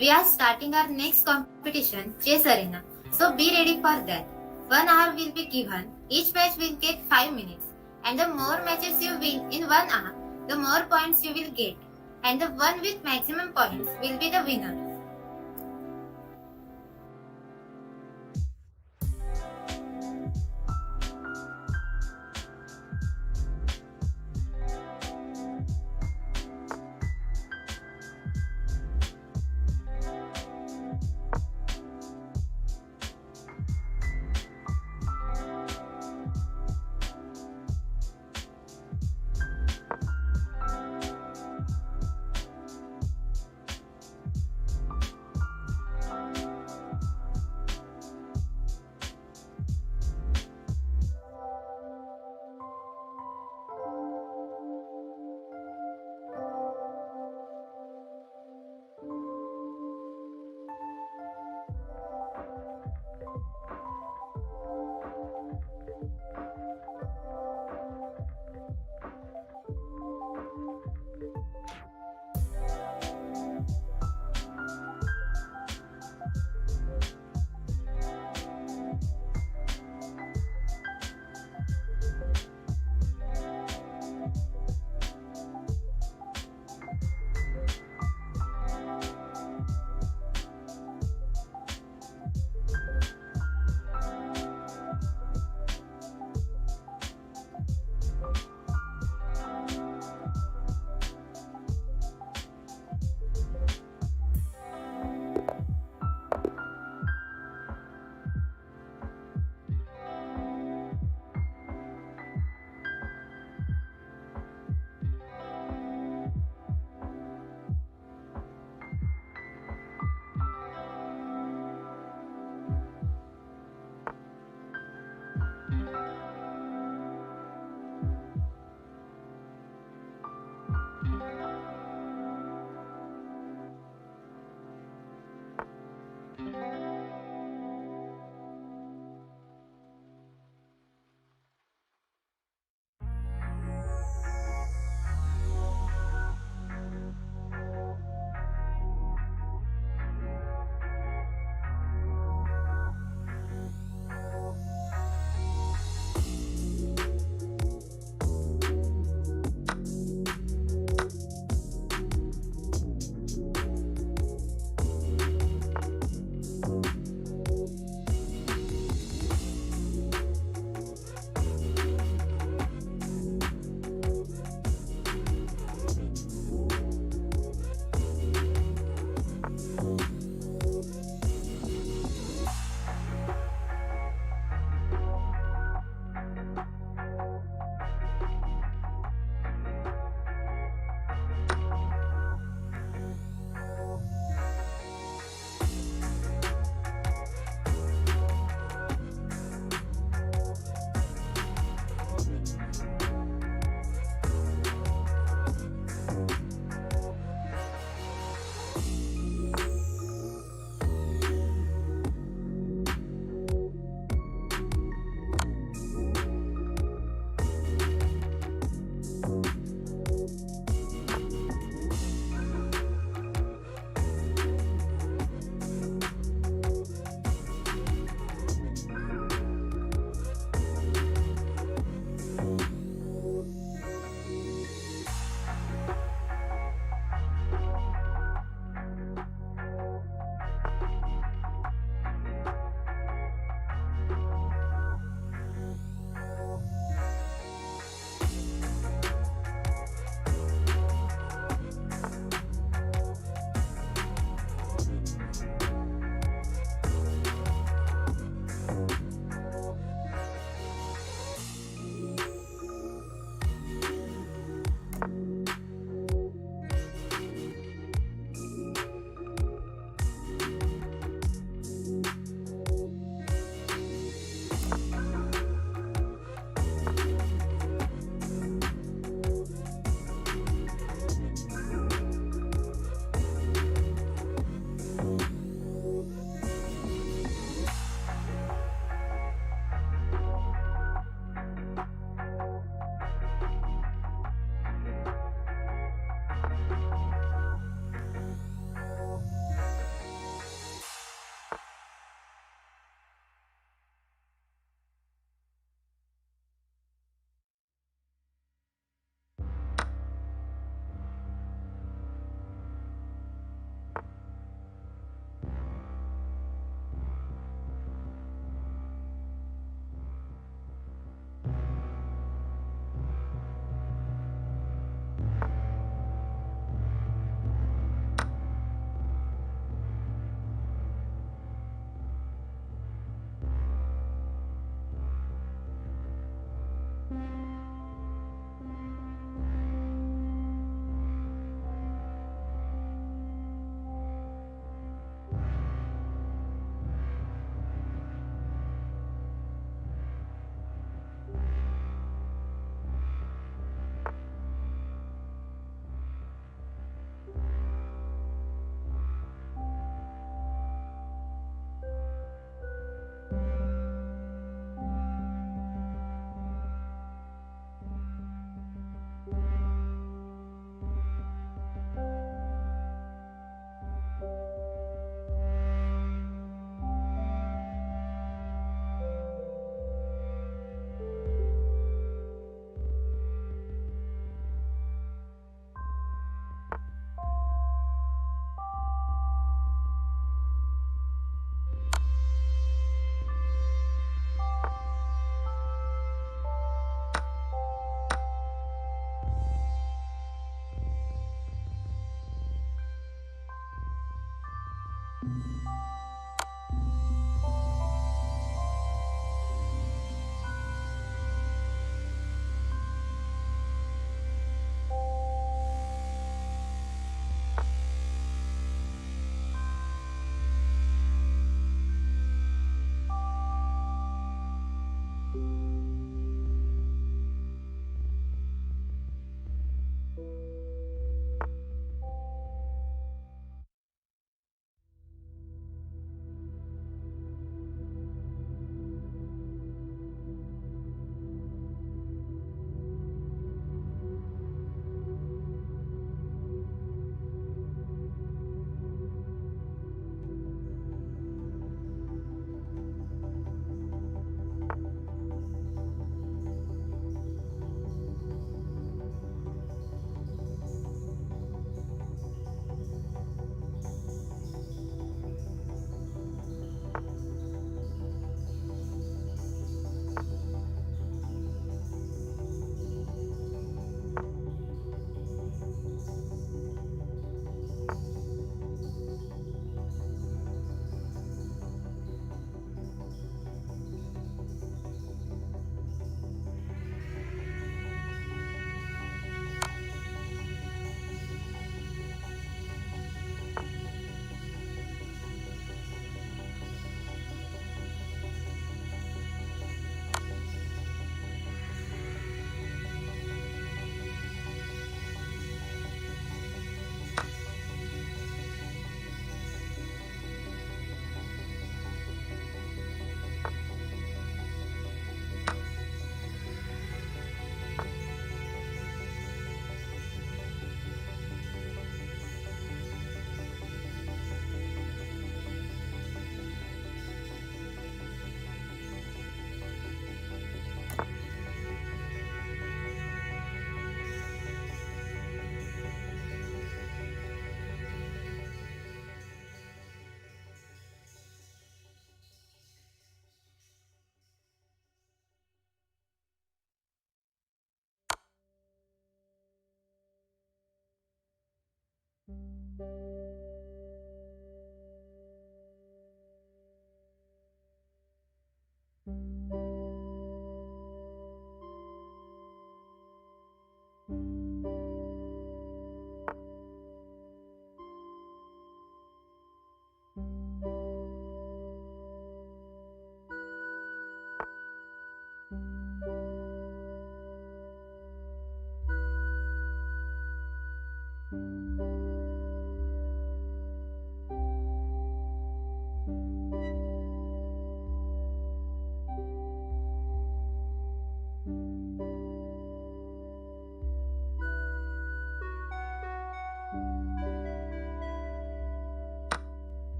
we are starting our next competition, Chess Arena. So be ready for that. 1 hour will be given. Each match will get 5 minutes. And the more matches you win in 1 hour, the more points you will get. And the one with maximum points will be the winner.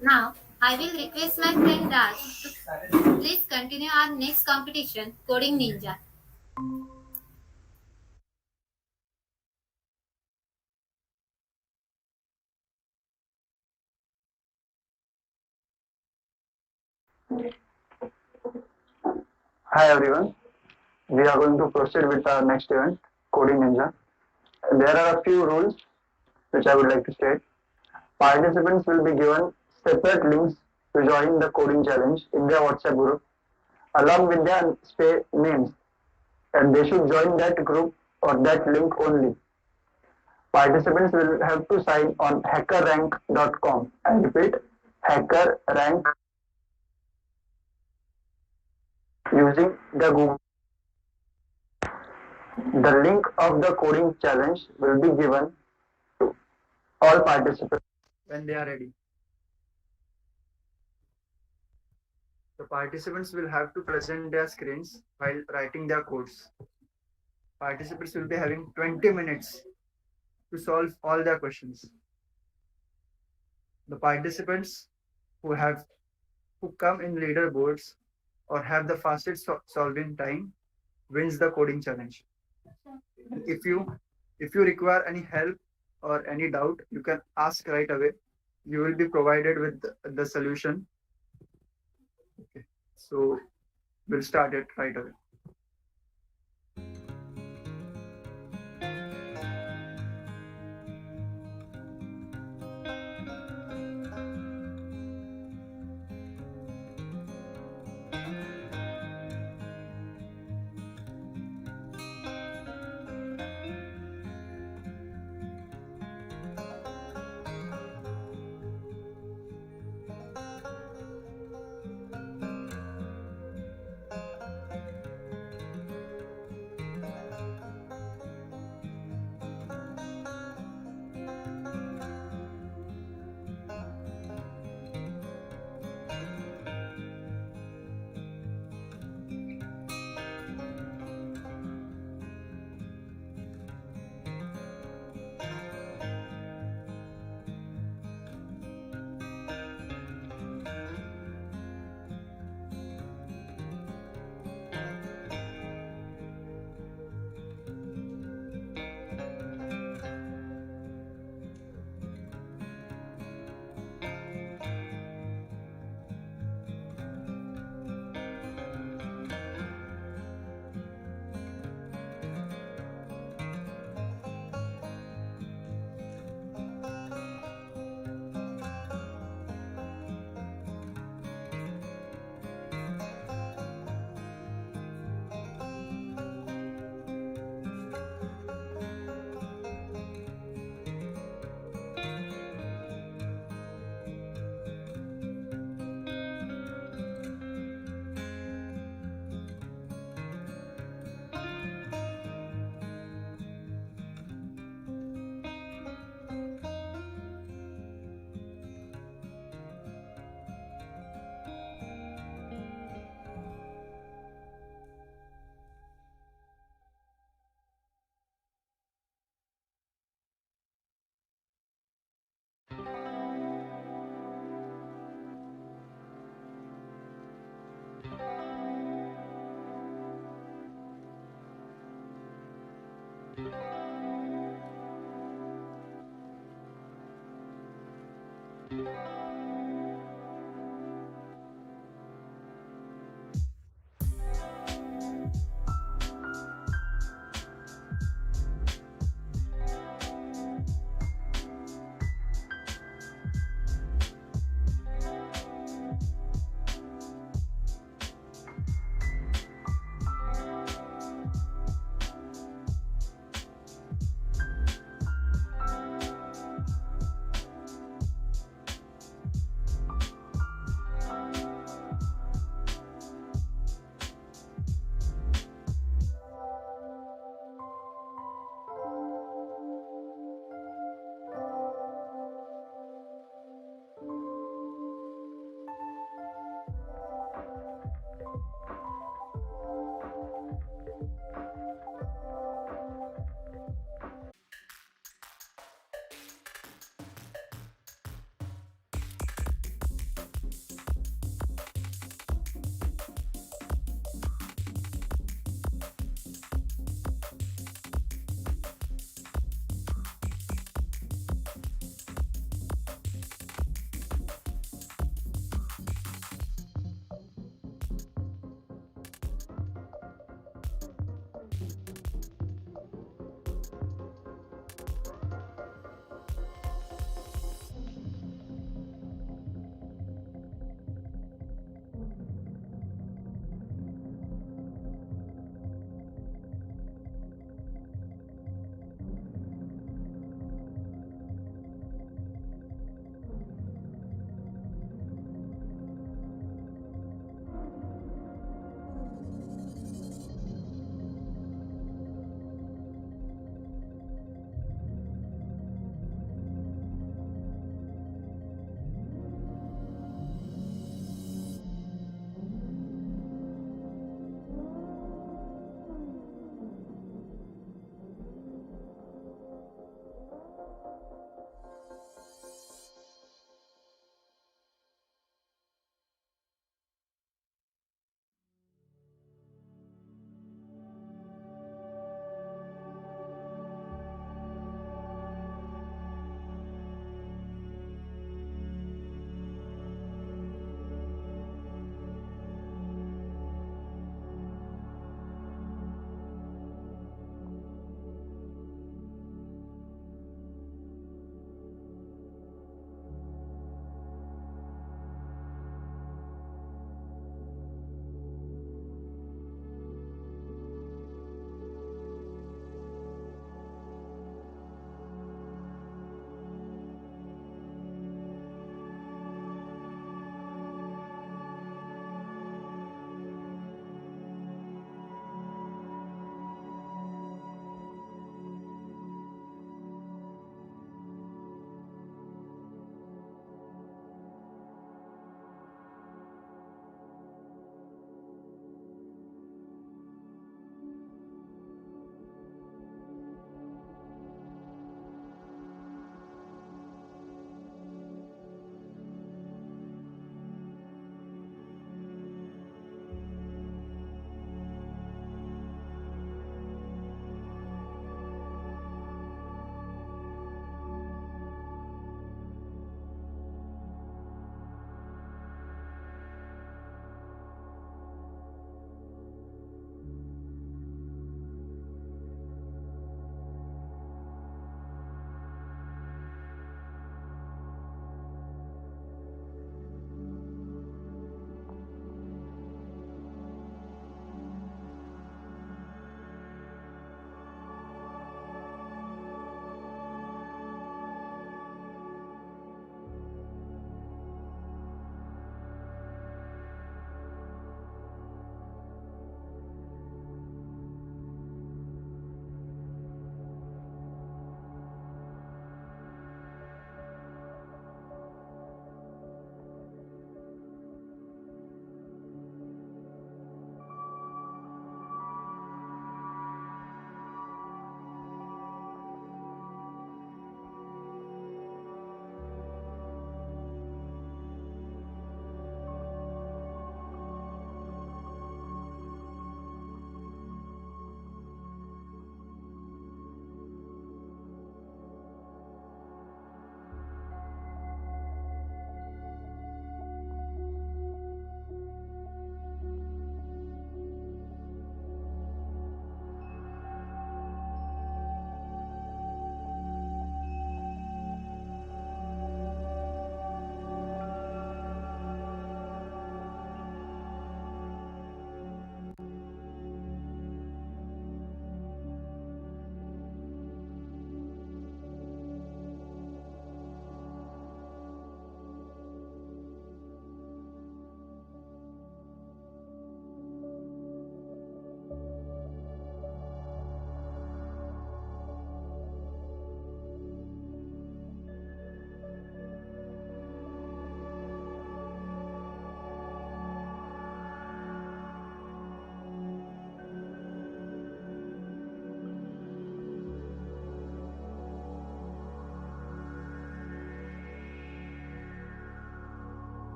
Now, I will request my friend Raj to please continue our next competition, Coding Ninja. Hi everyone, we are going to proceed with our next event, Coding Ninja. There are a few rules which I would like to state. Participants will be given separate links to join the coding challenge in their WhatsApp group along with their names, and they should join that group or that link only. Participants will have to sign on hackerrank.com. I repeat, hackerrank using the Google. The link of the coding challenge will be given to all participants when they are ready. The participants will have to present their screens while writing their codes. Participants will be having 20 minutes to solve all their questions. The participants who have who come in leaderboards or have the fastest solving time wins the coding challenge. If you require any help or any doubt, you can ask right away. You will be provided with the solution. Okay. So we'll start it right away.